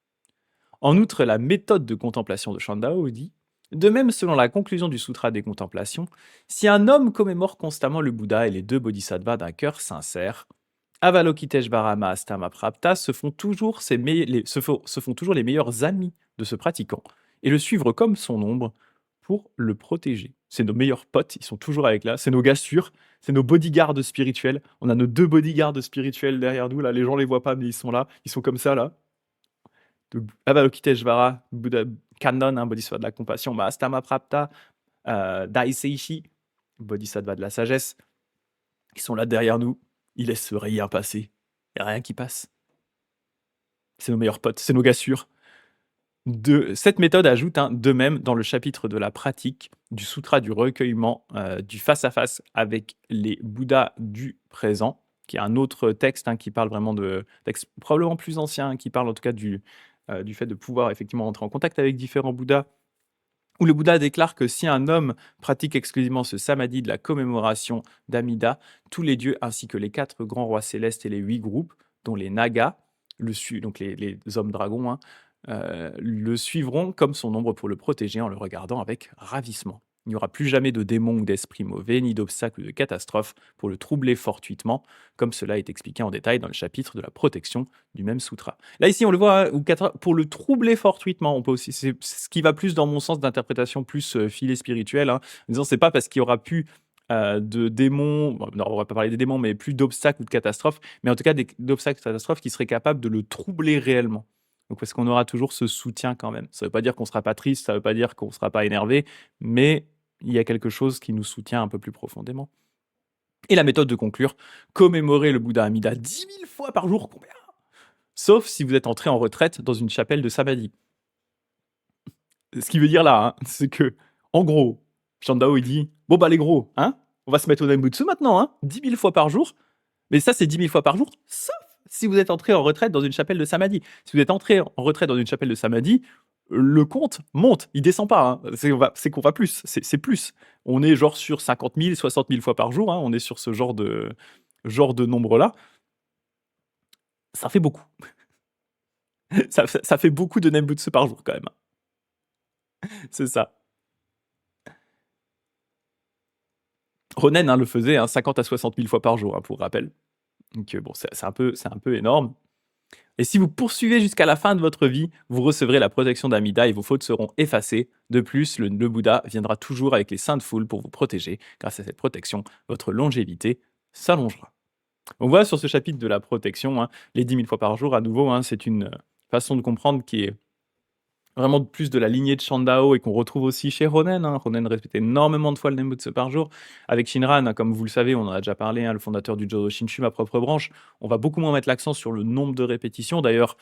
En outre, la méthode de contemplation de Shandao dit de même, selon la conclusion du Sutra des Contemplations, si un homme commémore constamment le Bouddha et les deux bodhisattvas d'un cœur sincère, Avalokiteshvara Astamaprapta se font toujours les meilleurs amis de ce pratiquant. et le suivre comme son ombre pour le protéger. C'est nos meilleurs potes, ils sont toujours avec là, c'est nos gars sûrs, c'est nos bodyguards spirituels. On a nos 2 bodyguards spirituels derrière nous là, les gens les voient pas mais ils sont là, ils sont comme ça là. Donc Avalokiteshvara, Buddha Kannon, hein, bodhisattva de la compassion, Mahastama Prapta, Daiseishi, bodhisattva de la sagesse, qui sont là derrière nous. Ils laissent rien passer. Il n'y a rien qui passe. C'est nos meilleurs potes, c'est nos gars sûrs. Cette méthode ajoute de même dans le chapitre de la pratique du sutra du recueillement, du face-à-face avec les Bouddhas du présent, qui est un autre texte qui parle vraiment de texte probablement plus ancien, qui parle en tout cas du fait de pouvoir effectivement entrer en contact avec différents Bouddhas, où le Bouddha déclare que si un homme pratique exclusivement ce samadhi de la commémoration d'Amida, tous les dieux ainsi que les 4 grands rois célestes et les 8 groupes, dont les Nagas, donc les hommes dragons, le suivront comme son ombre pour le protéger en le regardant avec ravissement. Il n'y aura plus jamais de démons ou d'esprits mauvais, ni d'obstacles ou de catastrophes pour le troubler fortuitement, comme cela est expliqué en détail dans le chapitre de la protection du même sutra. Là, ici, on le voit, pour le troubler fortuitement, on peut aussi, c'est ce qui va plus dans mon sens d'interprétation, plus filet spirituel, en disant c'est pas parce qu'il y aura plus de démons, bon, non, on va pas parler des démons, mais plus d'obstacles ou de catastrophes, mais en tout cas d'obstacles ou de catastrophes qui seraient capables de le troubler réellement. Donc, parce qu'on aura toujours ce soutien quand même. Ça ne veut pas dire qu'on ne sera pas triste, ça ne veut pas dire qu'on ne sera pas énervé, mais il y a quelque chose qui nous soutient un peu plus profondément. Et la méthode de conclure, commémorer le Bouddha Amida 10 000 fois par jour, combien? Sauf si vous êtes entré en retraite dans une chapelle de samadhi. Ce qui veut dire là, c'est que, en gros, Shandao il dit, bon bah les gros, on va se mettre au Nembutsu maintenant, 10 000 fois par jour. Mais ça, c'est 10 000 fois par jour, sauf si vous êtes entré en retraite dans une chapelle de samadhi. Si vous êtes entré en retraite dans une chapelle de samadhi, le compte monte, il descend pas. C'est qu'on va plus, c'est plus. On est genre sur 50 000, 60 000 fois par jour, on est sur ce genre de nombre-là. Ça fait beaucoup. ça fait beaucoup de Nembutsu par jour quand même. C'est ça. Ronen le faisait 50 à 60 000 fois par jour, pour rappel. Donc bon, c'est un peu énorme. Et si vous poursuivez jusqu'à la fin de votre vie, vous recevrez la protection d'Amida et vos fautes seront effacées. De plus, le Bouddha viendra toujours avec les saintes foules pour vous protéger. Grâce à cette protection, votre longévité s'allongera. On voit sur ce chapitre de la protection, les 10 000 fois par jour, à nouveau, c'est une façon de comprendre qui est vraiment plus de la lignée de Shandao et qu'on retrouve aussi chez Ronen. Ronen répétait énormément de fois le Nembutsu par jour. Avec Shinran, comme vous le savez, on en a déjà parlé, le fondateur du Jodo Shinshu, ma propre branche, on va beaucoup moins mettre l'accent sur le nombre de répétitions. D'ailleurs,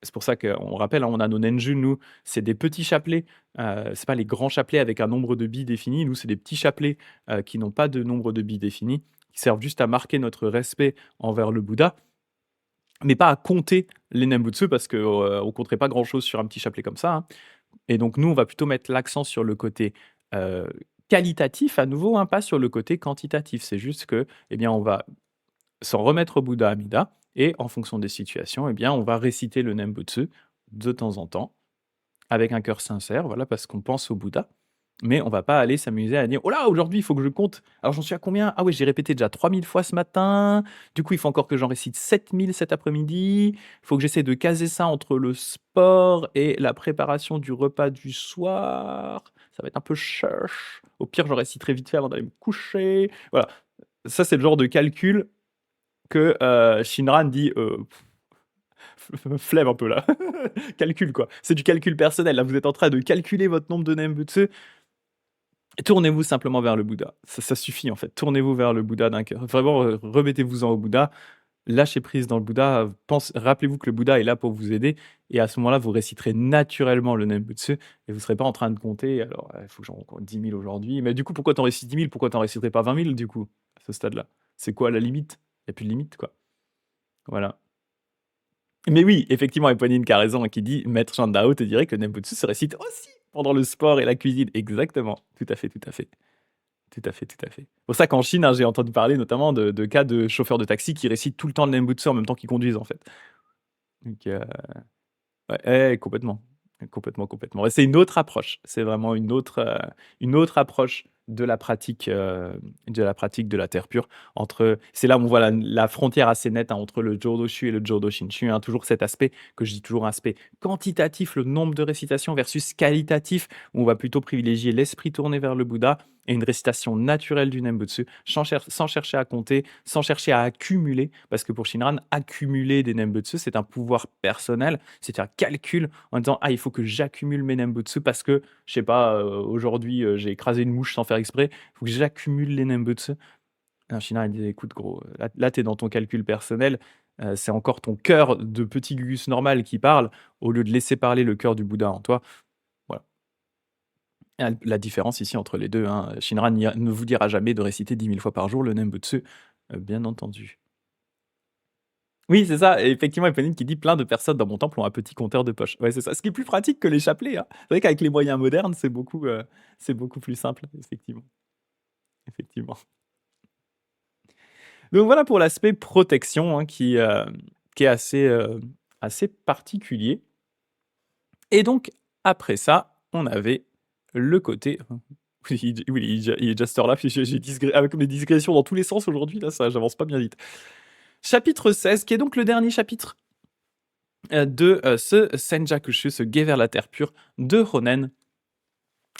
c'est pour ça qu'on rappelle, on a nos Nenjun, nous, c'est des petits chapelets, c'est pas les grands chapelets avec un nombre de billes défini, nous, c'est des petits chapelets qui n'ont pas de nombre de billes défini, qui servent juste à marquer notre respect envers le Bouddha, mais pas à compter les Nembutsu parce qu'on ne compterait pas grand-chose sur un petit chapelet comme ça. Et donc, nous, on va plutôt mettre l'accent sur le côté qualitatif, à nouveau, pas sur le côté quantitatif. C'est juste que, on va s'en remettre au Bouddha Amida et en fonction des situations, on va réciter le Nembutsu de temps en temps avec un cœur sincère, voilà, parce qu'on pense au Bouddha. Mais on va pas aller s'amuser à dire: «Oh là, aujourd'hui, il faut que je compte. Alors j'en suis à combien? Ah oui, j'ai répété déjà 3000 fois ce matin. Du coup, il faut encore que j'en récite 7000 cet après-midi. Il faut que j'essaie de caser ça entre le sport et la préparation du repas du soir. Ça va être un peu cherche. Au pire, j'en réciterai vite fait avant d'aller me coucher». Voilà. Ça, c'est le genre de calcul que Shinran dit flemme un peu là. Calcul quoi. C'est du calcul personnel. Là, vous êtes en train de calculer votre nombre de Nembutsu. Tournez-vous simplement vers le Bouddha. Ça suffit en fait. Tournez-vous vers le Bouddha d'un cœur. Vraiment, remettez-vous-en au Bouddha. Lâchez prise dans le Bouddha. Rappelez-vous que le Bouddha est là pour vous aider. Et à ce moment-là, vous réciterez naturellement le Nembutsu. Et vous ne serez pas en train de compter. Alors, il faut que j'en compte 10 000 aujourd'hui. Mais du coup, pourquoi t'en récites 10 000? Pourquoi t'en réciterais pas 20 000 du coup, à ce stade-là? C'est quoi la limite? Il n'y a plus de limite, quoi. Voilà. Mais oui, effectivement, Eponine qui a raison, qui dit Maître Shandao te dirait que le Nembutsu se récite aussi pendant le sport et la cuisine. Exactement. Tout à fait, tout à fait. Tout à fait, tout à fait. C'est pour ça qu'en Chine, j'ai entendu parler notamment de cas de chauffeurs de taxi qui récitent tout le temps le Nembutsu en même temps qu'ils conduisent, en fait. Donc, ouais, complètement. Complètement, complètement et c'est une autre approche. C'est vraiment une autre approche de la pratique de la terre pure c'est là où on voit la frontière assez nette, hein, entre le Jōdoshu et le Jodo Shinshu, hein. Toujours cet aspect que je dis toujours, un aspect quantitatif, le nombre de récitations versus qualitatif, où on va plutôt privilégier l'esprit tourné vers le Bouddha et une récitation naturelle du Nembutsu, sans chercher à compter, sans chercher à accumuler, parce que pour Shinran, accumuler des Nembutsu, c'est un pouvoir personnel, c'est un calcul en disant: «Ah, il faut que j'accumule mes Nembutsu parce que, je sais pas, aujourd'hui, j'ai écrasé une mouche sans faire exprès, il faut que j'accumule les Nembutsu». Un Shinran, il dit: «Écoute gros, là, tu es dans ton calcul personnel, c'est encore ton cœur de petit Gugus normal qui parle, au lieu de laisser parler le cœur du Bouddha en toi». Voilà. La différence ici entre les 2, hein, Shinran ne vous dira jamais de réciter 10 000 fois par jour le Nembutsu, bien entendu. Oui, c'est ça, et effectivement, Eponine qui dit: «Plein de personnes dans mon temple ont un petit compteur de poche». Ouais, c'est ça. Ce qui est plus pratique que les chapelets, hein. C'est vrai qu'avec les moyens modernes, c'est beaucoup plus simple, effectivement, effectivement. Donc voilà pour l'aspect protection, hein, qui est assez particulier et donc après ça, on avait le côté oui, il est déjà cette heure-là, puis avec mes digressions dans tous les sens aujourd'hui, là, ça j'avance pas bien vite. Chapitre 16, qui est donc le dernier chapitre de ce Senjakushu, ce guet vers la terre pure de Honen.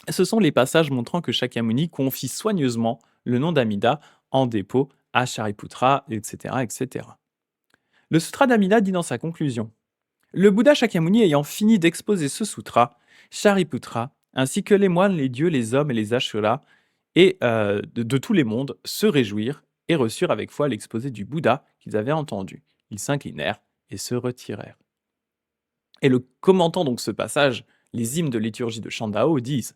Ce sont les passages montrant que Shakyamuni confie soigneusement le nom d'Amida en dépôt à Shariputra, etc., etc. Le sutra d'Amida dit dans sa conclusion: le Bouddha Shakyamuni ayant fini d'exposer ce sutra, Shariputra, ainsi que les moines, les dieux, les hommes et les ashuras, et de tous les mondes, se réjouirent et reçurent avec foi l'exposé du Bouddha qu'ils avaient entendu. Ils s'inclinèrent et se retirèrent. Et le commentant donc ce passage, les hymnes de liturgie de Shandao disent: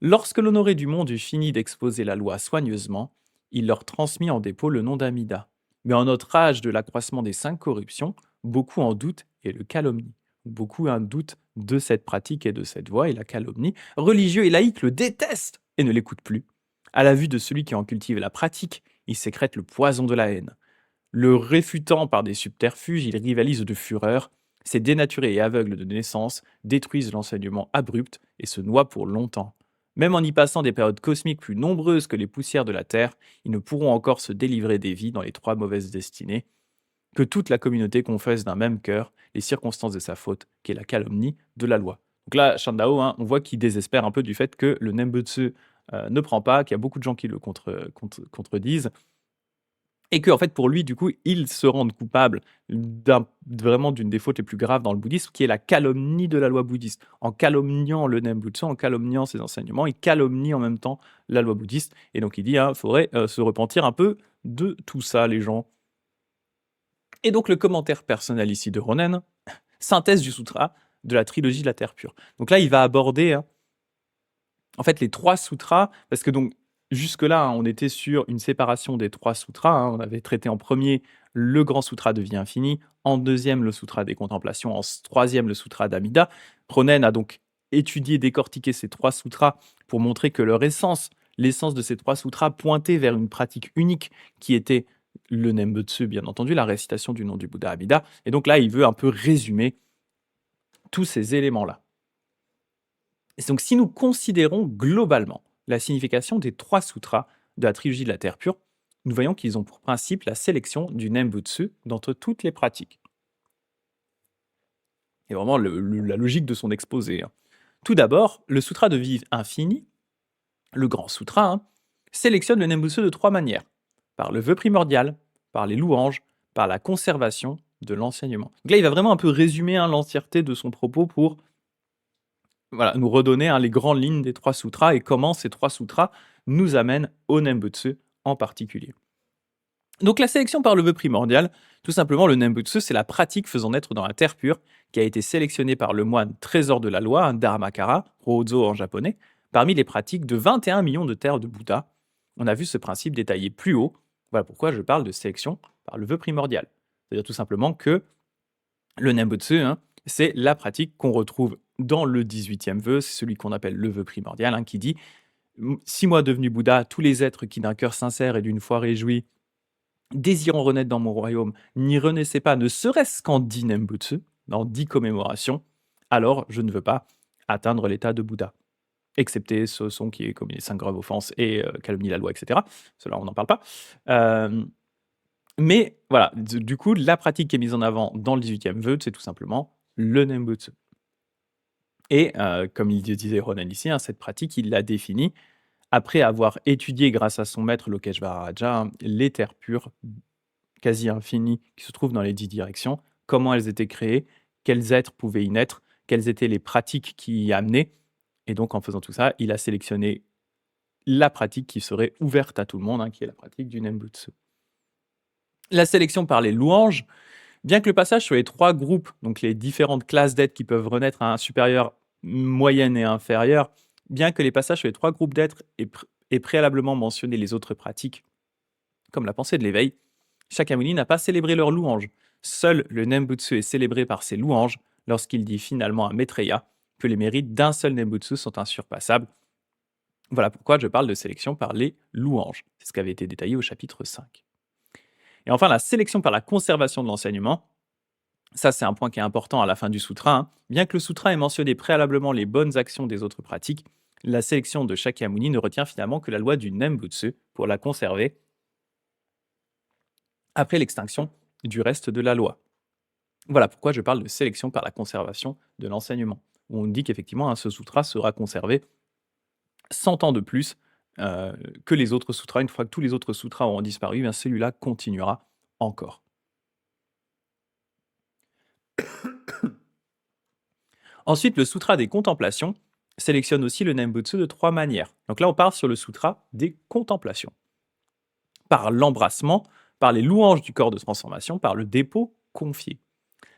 lorsque l'honoré du monde eut fini d'exposer la loi soigneusement, il leur transmit en dépôt le nom d'Amida. Mais en notre âge de l'accroissement des 5 corruptions, beaucoup en doutent et le calomnient. Beaucoup en doutent de cette pratique et de cette voie et la calomnie. Religieux et laïcs le détestent et ne l'écoutent plus. À la vue de celui qui en cultive la pratique, il sécrète le poison de la haine. Le réfutant par des subterfuges, il rivalise de fureur. Ces dénaturés et aveugles de naissance détruisent l'enseignement abrupt et se noient pour longtemps. Même en y passant des périodes cosmiques plus nombreuses que les poussières de la Terre, ils ne pourront encore se délivrer des vies dans les 3 mauvaises destinées. Que toute la communauté confesse d'un même cœur les circonstances de sa faute, qui est la calomnie de la loi. Donc là, Shandao, hein, on voit qu'il désespère un peu du fait que le Nembutsu ne prend pas, qu'il y a beaucoup de gens qui le contredisent, et que en fait, pour lui, du coup, il se rend coupable vraiment d'une des fautes les plus graves dans le bouddhisme, qui est la calomnie de la loi bouddhiste. En calomniant le Nembutsu, en calomniant ses enseignements, il calomnie en même temps la loi bouddhiste. Et donc il dit, il faudrait se repentir un peu de tout ça, les gens. Et donc le commentaire personnel ici de Ronen, synthèse du sutra de la trilogie de la Terre pure. Donc là, il va aborder en fait les 3 sutras, parce que donc jusque-là, hein, on était sur une séparation des 3 sutras, hein. On avait traité en premier le grand sutra de vie infinie, en deuxième le sutra des contemplations, en troisième le sutra d'Amida. Ronen a donc étudié, décortiqué ces 3 sutras pour montrer que leur essence, l'essence de ces 3 sutras pointait vers une pratique unique qui était le Nembutsu, bien entendu, la récitation du nom du Bouddha Amida. Et donc là, il veut un peu résumer tous ces éléments-là. Et donc, si nous considérons globalement la signification des 3 sutras de la trilogie de la Terre pure, nous voyons qu'ils ont pour principe la sélection du Nembutsu d'entre toutes les pratiques. Et vraiment la logique de son exposé, hein. Tout d'abord, le sutra de vie infinie, le grand sutra, hein, sélectionne le Nembutsu de 3 manières: par le vœu primordial, par les louanges, par la conservation de l'enseignement. Donc là, il va vraiment un peu résumer, hein, l'entièreté de son propos pour nous redonner, hein, les grandes lignes des 3 sutras et comment ces 3 sutras nous amènent au Nembutsu en particulier. Donc la sélection par le vœu primordial, tout simplement, le Nembutsu, c'est la pratique faisant naître dans la terre pure qui a été sélectionnée par le moine trésor de la loi, un Dharmakara, Rozo en japonais, parmi les pratiques de 21 millions de terres de Bouddha. On a vu ce principe détaillé plus haut. Voilà pourquoi je parle de sélection par le vœu primordial. C'est-à-dire tout simplement que le Nembutsu, hein, c'est la pratique qu'on retrouve dans le 18e vœu, c'est celui qu'on appelle le vœu primordial, hein, qui dit: si moi devenu Bouddha, tous les êtres qui d'un cœur sincère et d'une foi réjouie désirant renaître dans mon royaume, n'y renaissaient pas, ne serait-ce qu'en 10 Nembutsu, dans 10 commémorations, alors je ne veux pas atteindre l'état de Bouddha. Excepté ce son qui est commis les 5 graves offenses et calomnie la loi, etc. Cela, on n'en parle pas. Mais voilà, du coup, la pratique qui est mise en avant dans le 18e vœu, c'est tout simplement le Nembutsu. Et comme il disait Ronan ici, hein, cette pratique, il l'a définie après avoir étudié grâce à son maître Lokeshvara-raja les terres pures quasi infinies qui se trouvent dans les 10 directions, comment elles étaient créées, quels êtres pouvaient y naître, quelles étaient les pratiques qui y amenaient. Et donc, en faisant tout ça, il a sélectionné la pratique qui serait ouverte à tout le monde, hein, qui est la pratique du Nembutsu. La sélection par les louanges, bien que le passage sur les 3 groupes, donc les différentes classes d'êtres qui peuvent renaître à un supérieur, moyenne et inférieur, bien que les passages sur les 3 groupes d'êtres aient préalablement mentionné les autres pratiques, comme la pensée de l'éveil, Shakyamuni n'a pas célébré leurs louanges. Seul le Nembutsu est célébré par ses louanges lorsqu'il dit finalement à Maitreya que les mérites d'un seul Nembutsu sont insurpassables. Voilà pourquoi je parle de sélection par les louanges. C'est ce qui avait été détaillé au chapitre 5. Et enfin, la sélection par la conservation de l'enseignement. Ça, c'est un point qui est important à la fin du sutra, hein. Bien que le sutra ait mentionné préalablement les bonnes actions des autres pratiques, la sélection de Shakyamuni ne retient finalement que la loi du Nembutsu pour la conserver après l'extinction du reste de la loi. Voilà pourquoi je parle de sélection par la conservation de l'enseignement. On dit qu'effectivement, ce sutra sera conservé 100 ans de plus que les autres sutras. Une fois que tous les autres sutras auront disparu, bien celui-là continuera encore. Ensuite, le sutra des contemplations sélectionne aussi le Nembutsu de 3 manières. Donc là, on part sur le sutra des contemplations. Par l'embrassement, par les louanges du corps de transformation, par le dépôt confié.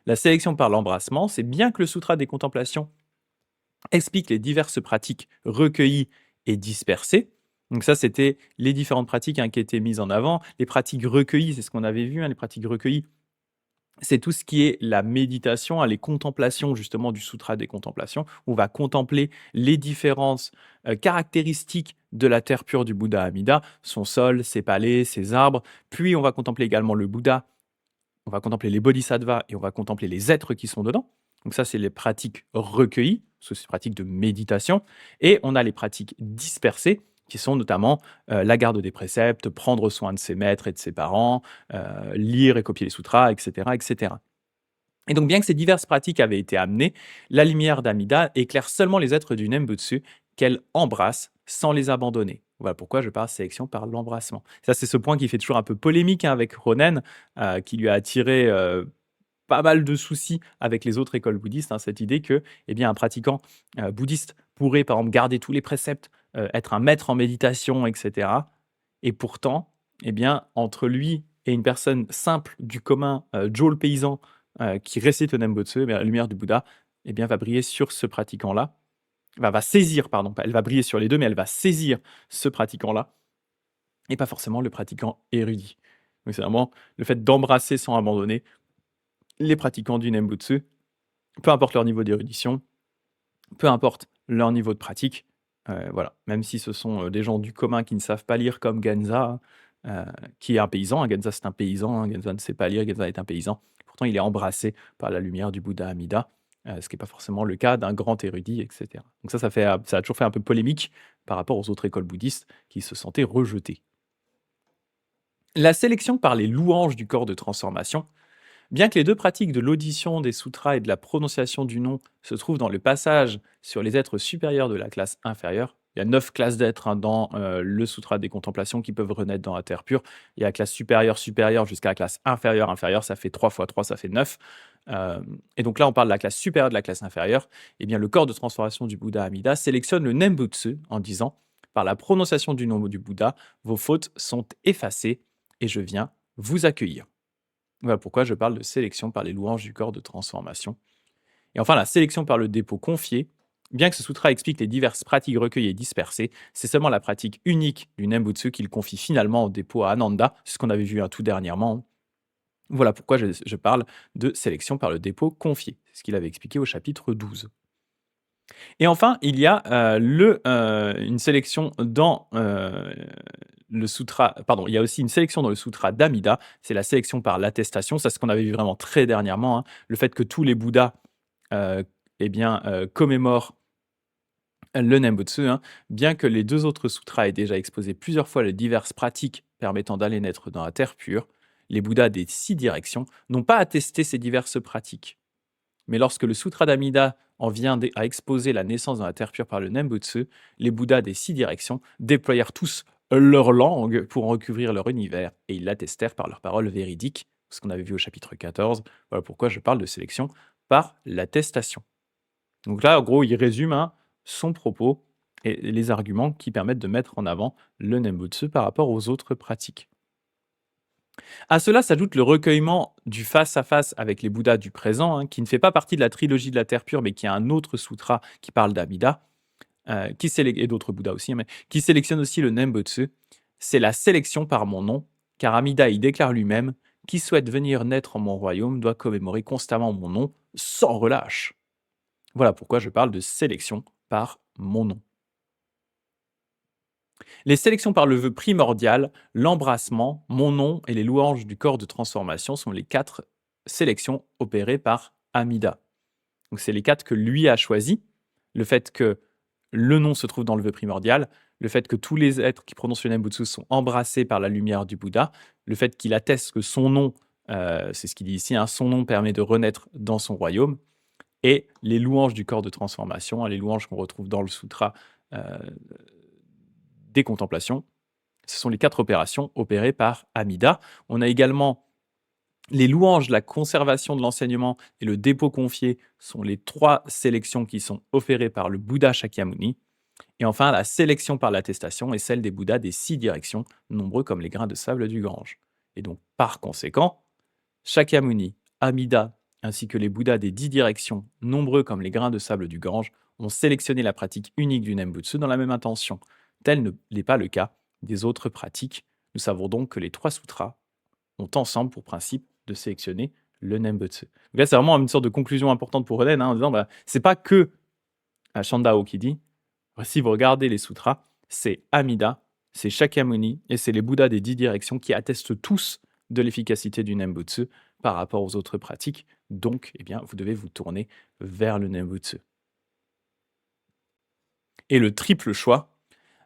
La sélection par l'embrassement, c'est bien que le sutra des contemplations explique les diverses pratiques recueillies et dispersées. Donc ça, c'était les différentes pratiques, hein, qui étaient mises en avant. Les pratiques recueillies, c'est ce qu'on avait vu, hein, les pratiques recueillies, c'est tout ce qui est la méditation, hein, les contemplations justement du sutra des contemplations. On va contempler les différentes caractéristiques de la terre pure du Bouddha Amida, son sol, ses palais, ses arbres. Puis on va contempler également le Bouddha, on va contempler les bodhisattvas et on va contempler les êtres qui sont dedans. Donc ça, c'est les pratiques recueillies, c'est des pratiques de méditation. Et on a les pratiques dispersées, qui sont notamment la garde des préceptes, prendre soin de ses maîtres et de ses parents, lire et copier les sutras, etc., etc. Et donc, bien que ces diverses pratiques avaient été amenées, la lumière d'Amida éclaire seulement les êtres du Nembutsu qu'elle embrasse sans les abandonner. Voilà pourquoi je parle sélection par l'embrassement. Ça, c'est ce point qui fait toujours un peu polémique, hein, avec Ronen, qui lui a attiré pas mal de soucis avec les autres écoles bouddhistes, hein, cette idée que, eh bien, un pratiquant bouddhiste pourrait, par exemple, garder tous les préceptes, être un maître en méditation, etc. Et pourtant, eh bien, entre lui et une personne simple du commun, Joe le paysan, qui récite le Nembutsu, eh bien, la lumière du Bouddha, eh bien, va briller sur ce pratiquant-là. Va saisir, pardon, elle va briller sur les deux, mais elle va saisir ce pratiquant-là, et pas forcément le pratiquant érudit. Donc c'est vraiment le fait d'embrasser sans abandonner les pratiquants du Nembutsu, peu importe leur niveau d'érudition, peu importe leur niveau de pratique, voilà. Même si ce sont des gens du commun qui ne savent pas lire comme Genza, qui est un paysan, hein. Genza c'est un paysan, hein. Genza ne sait pas lire, Genza est un paysan. Pourtant il est embrassé par la lumière du Bouddha Amida, ce qui n'est pas forcément le cas d'un grand érudit, etc. Donc ça a toujours fait un peu polémique par rapport aux autres écoles bouddhistes qui se sentaient rejetées. La sélection par les louanges du corps de transformation. Bien que les 2 pratiques de l'audition des sutras et de la prononciation du nom se trouvent dans le passage sur les êtres supérieurs de la classe inférieure, il y a 9 classes d'êtres, hein, dans le sutra des contemplations qui peuvent renaître dans la terre pure. Il y a la classe supérieure, supérieure jusqu'à la classe inférieure, inférieure, ça fait 3 fois 3, ça fait 9. Et donc là, on parle de la classe supérieure de la classe inférieure. Eh bien, le corps de transformation du Bouddha Amida sélectionne le Nembutsu en disant, par la prononciation du nom du Bouddha, vos fautes sont effacées et je viens vous accueillir. Voilà pourquoi je parle de sélection par les louanges du corps de transformation. Et enfin, la sélection par le dépôt confié. Bien que ce sutra explique les diverses pratiques recueillies et dispersées, c'est seulement la pratique unique du Nembutsu qu'il confie finalement au dépôt à Ananda, c'est ce qu'on avait vu, tout dernièrement. Voilà pourquoi je parle de sélection par le dépôt confié. C'est ce qu'il avait expliqué au chapitre 12. Et enfin, il y a une sélection dans le sutra, pardon, il y a aussi une sélection dans le sutra d'Amida, c'est la sélection par l'attestation, ça c'est ce qu'on avait vu vraiment très dernièrement, hein, le fait que tous les Bouddhas commémore le Nembutsu, hein. Bien que les deux autres sutras aient déjà exposé plusieurs fois les diverses pratiques permettant d'aller naître dans la terre pure, les Bouddhas des 6 directions n'ont pas attesté ces diverses pratiques. Mais lorsque le Sutra d'Amida en vient à exposer la naissance dans la terre pure par le Nembutsu, les Bouddhas des 6 directions déployèrent tous leur langue pour en recouvrir leur univers, et ils l'attestèrent par leurs paroles véridiques, ce qu'on avait vu au chapitre 14. Voilà pourquoi je parle de sélection par l'attestation. Donc là, en gros, il résume, hein, son propos et les arguments qui permettent de mettre en avant le Nembutsu par rapport aux autres pratiques. À cela s'ajoute le recueillement du face-à-face avec les Bouddhas du présent, hein, qui ne fait pas partie de la trilogie de la Terre pure, mais qui est un autre sutra qui parle d'Amida, et d'autres Bouddhas aussi, hein, mais qui sélectionne aussi le Nembutsu. C'est la sélection par mon nom, car Amida y déclare lui-même: qui souhaite venir naître en mon royaume doit commémorer constamment mon nom sans relâche. Voilà pourquoi je parle de sélection par mon nom. Les sélections par le vœu primordial, l'embrassement, mon nom et les louanges du corps de transformation sont les 4 sélections opérées par Amida. Donc c'est les 4 que lui a choisis. Le fait que le nom se trouve dans le vœu primordial, le fait que tous les êtres qui prononcent le Nembutsu sont embrassés par la lumière du Bouddha, le fait qu'il atteste que son nom, c'est ce qu'il dit ici, hein, son nom permet de renaître dans son royaume, et les louanges du corps de transformation, hein, les louanges qu'on retrouve dans le sutra des contemplations. Ce sont les 4 opérations opérées par Amida. On a également les louanges, la conservation de l'enseignement et le dépôt confié sont les 3 sélections qui sont opérées par le Bouddha Shakyamuni. Et enfin, la sélection par l'attestation est celle des Bouddhas des 6 directions, nombreux comme les grains de sable du Gange. Et donc, par conséquent, Shakyamuni, Amida, ainsi que les Bouddhas des 10 directions, nombreux comme les grains de sable du Gange, ont sélectionné la pratique unique du Nembutsu dans la même intention. Tel n'est pas le cas des autres pratiques. Nous savons donc que les 3 sutras ont ensemble pour principe de sélectionner le Nembutsu. Donc là, c'est vraiment une sorte de conclusion importante pour Oden, hein, en disant c'est pas que Shandao qui dit. Si vous regardez les sutras, c'est Amida, c'est Shakyamuni et c'est les Bouddhas des 10 directions qui attestent tous de l'efficacité du Nembutsu par rapport aux autres pratiques. Donc, vous devez vous tourner vers le Nembutsu. Et le triple choix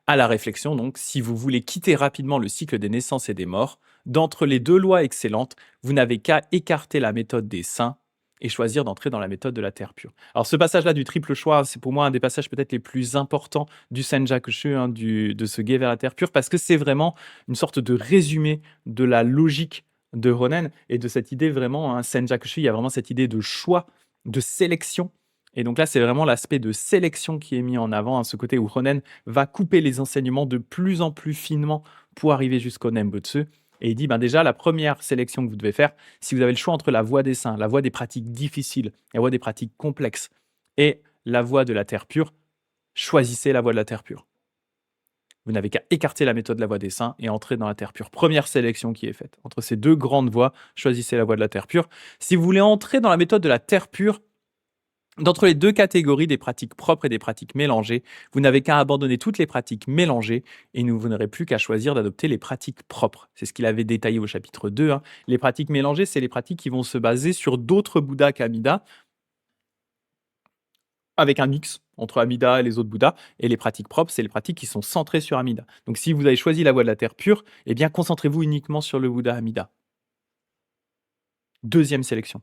à la réflexion, donc, si vous voulez quitter rapidement le cycle des naissances et des morts, d'entre les 2 lois excellentes, vous n'avez qu'à écarter la méthode des saints et choisir d'entrer dans la méthode de la terre pure. Alors ce passage-là du triple choix, c'est pour moi un des passages peut-être les plus importants du Senjakushu, hein, de ce guet vers la terre pure, parce que c'est vraiment une sorte de résumé de la logique de Ronen et de cette idée vraiment, hein, Senjakushu, il y a vraiment cette idée de choix, de sélection. Et donc là, c'est vraiment l'aspect de sélection qui est mis en avant, hein, ce côté où Ronen va couper les enseignements de plus en plus finement pour arriver jusqu'au Nembutsu. Et il dit, déjà, la première sélection que vous devez faire, si vous avez le choix entre la voie des saints, la voie des pratiques difficiles, la voie des pratiques complexes et la voie de la terre pure, choisissez la voie de la terre pure. Vous n'avez qu'à écarter la méthode de la voie des saints et entrer dans la terre pure. Première sélection qui est faite. Entre ces 2 grandes voies, choisissez la voie de la terre pure. Si vous voulez entrer dans la méthode de la terre pure, d'entre les 2 catégories des pratiques propres et des pratiques mélangées, vous n'avez qu'à abandonner toutes les pratiques mélangées et vous n'aurez plus qu'à choisir d'adopter les pratiques propres. C'est ce qu'il avait détaillé au chapitre 2. Hein. Les pratiques mélangées, c'est les pratiques qui vont se baser sur d'autres Bouddhas qu'Amida, avec un mix entre Amida et les autres Bouddhas. Et les pratiques propres, c'est les pratiques qui sont centrées sur Amida. Donc si vous avez choisi la voie de la terre pure, concentrez-vous uniquement sur le Bouddha Amida. 2e sélection.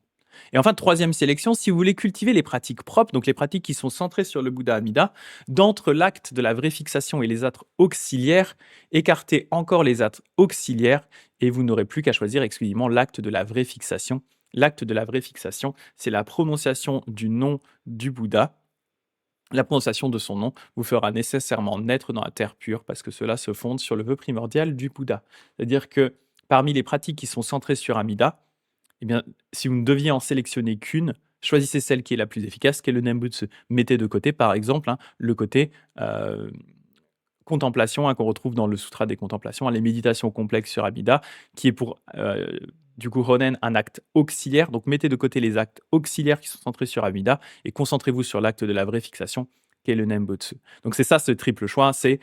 Et enfin, 3e sélection, si vous voulez cultiver les pratiques propres, donc les pratiques qui sont centrées sur le Bouddha Amida, d'entre l'acte de la vraie fixation et les actes auxiliaires, écartez encore les actes auxiliaires et vous n'aurez plus qu'à choisir exclusivement l'acte de la vraie fixation. L'acte de la vraie fixation, c'est la prononciation du nom du Bouddha. La prononciation de son nom vous fera nécessairement naître dans la terre pure parce que cela se fonde sur le vœu primordial du Bouddha. C'est-à-dire que parmi les pratiques qui sont centrées sur Amida, si vous ne deviez en sélectionner qu'une, choisissez celle qui est la plus efficace, qui est le Nembutsu. Mettez de côté, par exemple, le côté contemplation, qu'on retrouve dans le Sutra des contemplations, les méditations complexes sur Amida, qui est pour, du coup, Ronen, un acte auxiliaire. Donc, mettez de côté les actes auxiliaires qui sont centrés sur Amida et concentrez-vous sur l'acte de la vraie fixation, qui est le Nembutsu. Donc, c'est ça, ce triple choix. C'est,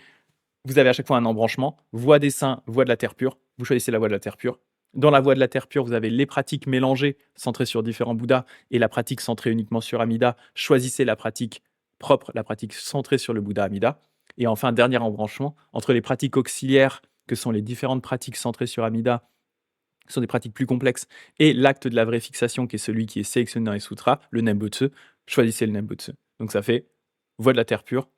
vous avez à chaque fois un embranchement, voie des saints, voie de la terre pure. Vous choisissez la voie de la terre pure. Dans la voie de la terre pure, vous avez les pratiques mélangées, centrées sur différents Bouddhas, et la pratique centrée uniquement sur Amida. Choisissez la pratique propre, la pratique centrée sur le Bouddha Amida. Et enfin, dernier embranchement, entre les pratiques auxiliaires, que sont les différentes pratiques centrées sur Amida, qui sont des pratiques plus complexes, et l'acte de la vraie fixation, qui est celui qui est sélectionné dans les sutras, le Nembutsu, choisissez le Nembutsu. Donc ça fait voie de la terre pure,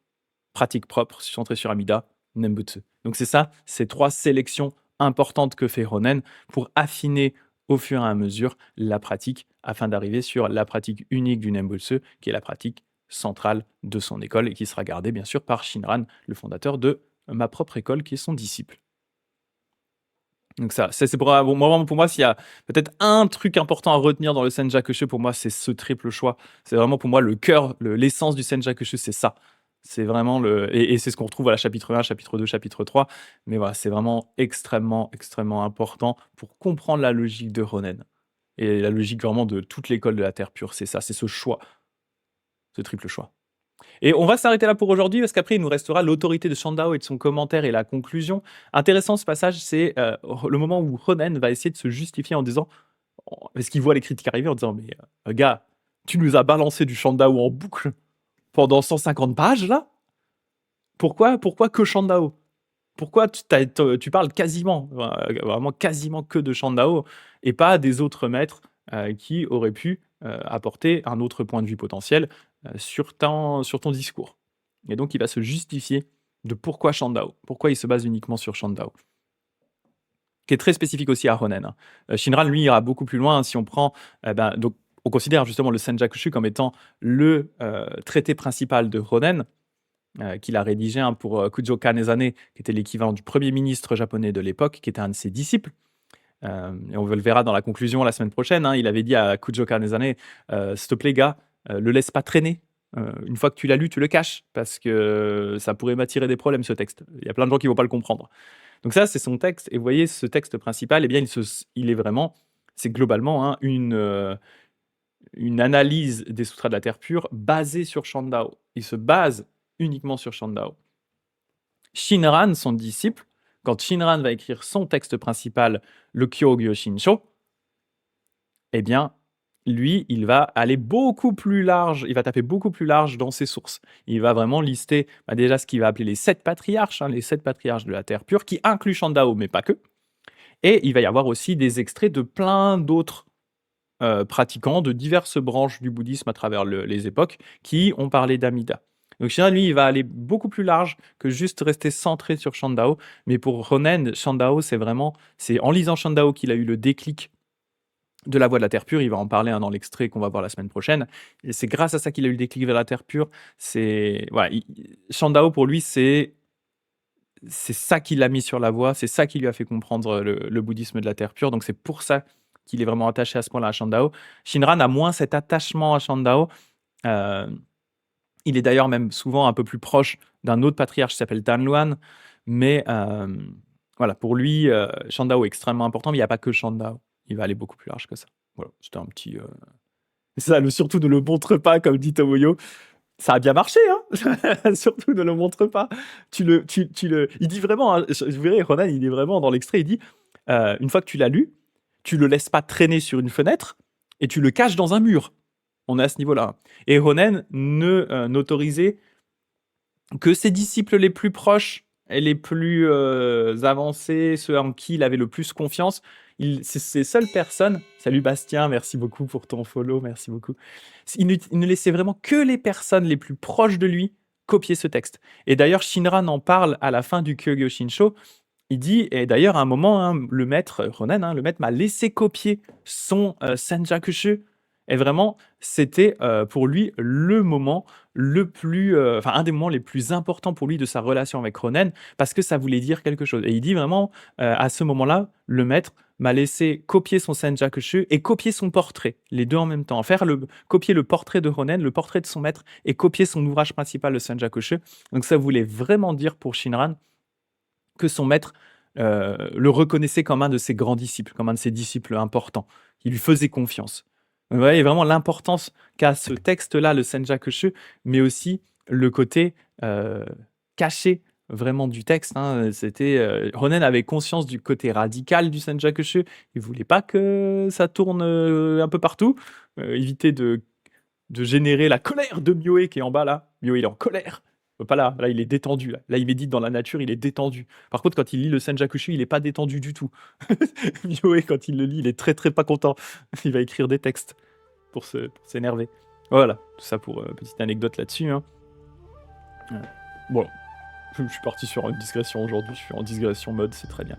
pratique propre, centrée sur Amida, Nembutsu. Donc c'est ça, ces 3 sélections importantes que fait Ronen pour affiner au fur et à mesure la pratique afin d'arriver sur la pratique unique du Nembutsu, qui est la pratique centrale de son école et qui sera gardée bien sûr par Shinran, le fondateur de ma propre école, qui est son disciple. Donc ça, c'est pour moi, pour moi, s'il y a peut-être un truc important à retenir dans le Senjakushu, pour moi, c'est ce triple choix. C'est vraiment pour moi le cœur, l'essence du Senjakushu, c'est ça. C'est vraiment et c'est ce qu'on retrouve à la chapitre 1, chapitre 2, chapitre 3. Mais voilà, c'est vraiment extrêmement, extrêmement important pour comprendre la logique de Ronen. Et la logique vraiment de toute l'école de la Terre pure, c'est ça, c'est ce choix, ce triple choix. Et on va s'arrêter là pour aujourd'hui parce qu'après, il nous restera l'autorité de Shandao et de son commentaire et la conclusion. Intéressant ce passage, c'est le moment où Ronen va essayer de se justifier en disant, parce qu'il voit les critiques arriver en disant, mais gars, tu nous as balancé du Shandao en boucle pendant 150 pages là. Pourquoi que Shandao? Pourquoi tu parles quasiment, vraiment quasiment que de Shandao et pas des autres maîtres qui auraient pu apporter un autre point de vue potentiel sur ton discours. Et donc, il va se justifier de pourquoi Shandao, pourquoi il se base uniquement sur Shandao, qui est très spécifique aussi à Ronen. Shinran, lui, ira beaucoup plus loin. Si on prend, donc, on considère justement le Senjakushu comme étant le traité principal de Ronen, qu'il a rédigé pour Kujo Kanezane, qui était l'équivalent du premier ministre japonais de l'époque, qui était un de ses disciples. Et on le verra dans la conclusion la semaine prochaine. Il avait dit à Kujo Kanezane, s'il te plaît, gars, le laisse pas traîner. Une fois que tu l'as lu, tu le caches, parce que ça pourrait m'attirer des problèmes, ce texte. Il y a plein de gens qui ne vont pas le comprendre. Donc ça, c'est son texte. Et vous voyez, ce texte principal, eh bien, il est vraiment, c'est globalement une analyse des sutras de la Terre pure basée sur Shandao. Il se base uniquement sur Shandao. Shinran, son disciple, quand Shinran va écrire son texte principal, le Kyōgyō Shinsho, eh bien, lui, il va aller beaucoup plus large, il va taper beaucoup plus large dans ses sources. Il va vraiment lister déjà ce qu'il va appeler les 7 patriarches, les 7 patriarches de la Terre pure, qui incluent Shandao, mais pas que. Et il va y avoir aussi des extraits de plein d'autres pratiquants de diverses branches du bouddhisme à travers les époques qui ont parlé d'Amida. Donc Shinran, lui, il va aller beaucoup plus large que juste rester centré sur Shandao. Mais pour Ronen, Shandao, c'est en lisant Shandao qu'il a eu le déclic de la voie de la Terre pure. Il va en parler dans l'extrait qu'on va voir la semaine prochaine. Et c'est grâce à ça qu'il a eu le déclic vers la Terre pure. Shandao, pour lui, c'est ça qui l'a mis sur la voie, c'est ça qui lui a fait comprendre le bouddhisme de la Terre pure. Donc c'est pour ça qu'il est vraiment attaché à ce point-là à Shandao. Shinran a moins cet attachement à Shandao. Il est d'ailleurs même souvent un peu plus proche d'un autre patriarche qui s'appelle Danluan. Mais voilà, pour lui, Shandao est extrêmement important, mais il n'y a pas que Shandao. Il va aller beaucoup plus large que ça. Voilà, c'était un petit... C'est ça, surtout ne le montre pas, comme dit Tomoyo. Ça a bien marché, hein. Surtout ne le montre pas. Il dit vraiment, vous verrez, Ronan, il est vraiment dans l'extrait, il dit, une fois que tu l'as lu, tu le laisses pas traîner sur une fenêtre et tu le caches dans un mur. On est à ce niveau-là. Et Ronen n'autorisait que ses disciples les plus proches et les plus avancés, ceux en qui il avait le plus confiance. C'est ces seules personnes. Salut Bastien, merci beaucoup pour ton follow, merci beaucoup. Il ne laissait vraiment que les personnes les plus proches de lui copier ce texte. Et d'ailleurs, Shinran en parle à la fin du Kyōgyō Shinsho. Il dit, et d'ailleurs, à un moment, le maître, Ronen, le maître m'a laissé copier son Senjakushu. Et vraiment, c'était pour lui le moment le plus, un des moments les plus importants pour lui de sa relation avec Ronen, parce que ça voulait dire quelque chose. Et il dit vraiment, à ce moment-là, le maître m'a laissé copier son Senjakushu et copier son portrait, les deux en même temps. Copier le portrait de Ronen, le portrait de son maître, et copier son ouvrage principal, le Senjakushu. Donc ça voulait vraiment dire pour Shinran que son maître le reconnaissait comme un de ses grands disciples, comme un de ses disciples importants. Il lui faisait confiance. Vous voyez vraiment l'importance qu'a ce texte-là, le Senjakushu, mais aussi le côté caché vraiment du texte, hein, c'était, Ronen avait conscience du côté radical du Senjakushu. Il voulait pas que ça tourne, un peu partout, éviter de générer la colère de Mioe qui est en bas là. Mioe, il est en colère. Pas là, là il est détendu. Là, il médite dans la nature, il est détendu. Par contre, quand il lit le Senjakushu, il est pas détendu du tout. Mioe, quand il le lit, il est très très pas content. Il va écrire des textes pour s'énerver. Voilà, tout ça pour petite anecdote là-dessus. Hein. Bon, je suis parti sur une digression aujourd'hui, je suis en digression mode, c'est très bien.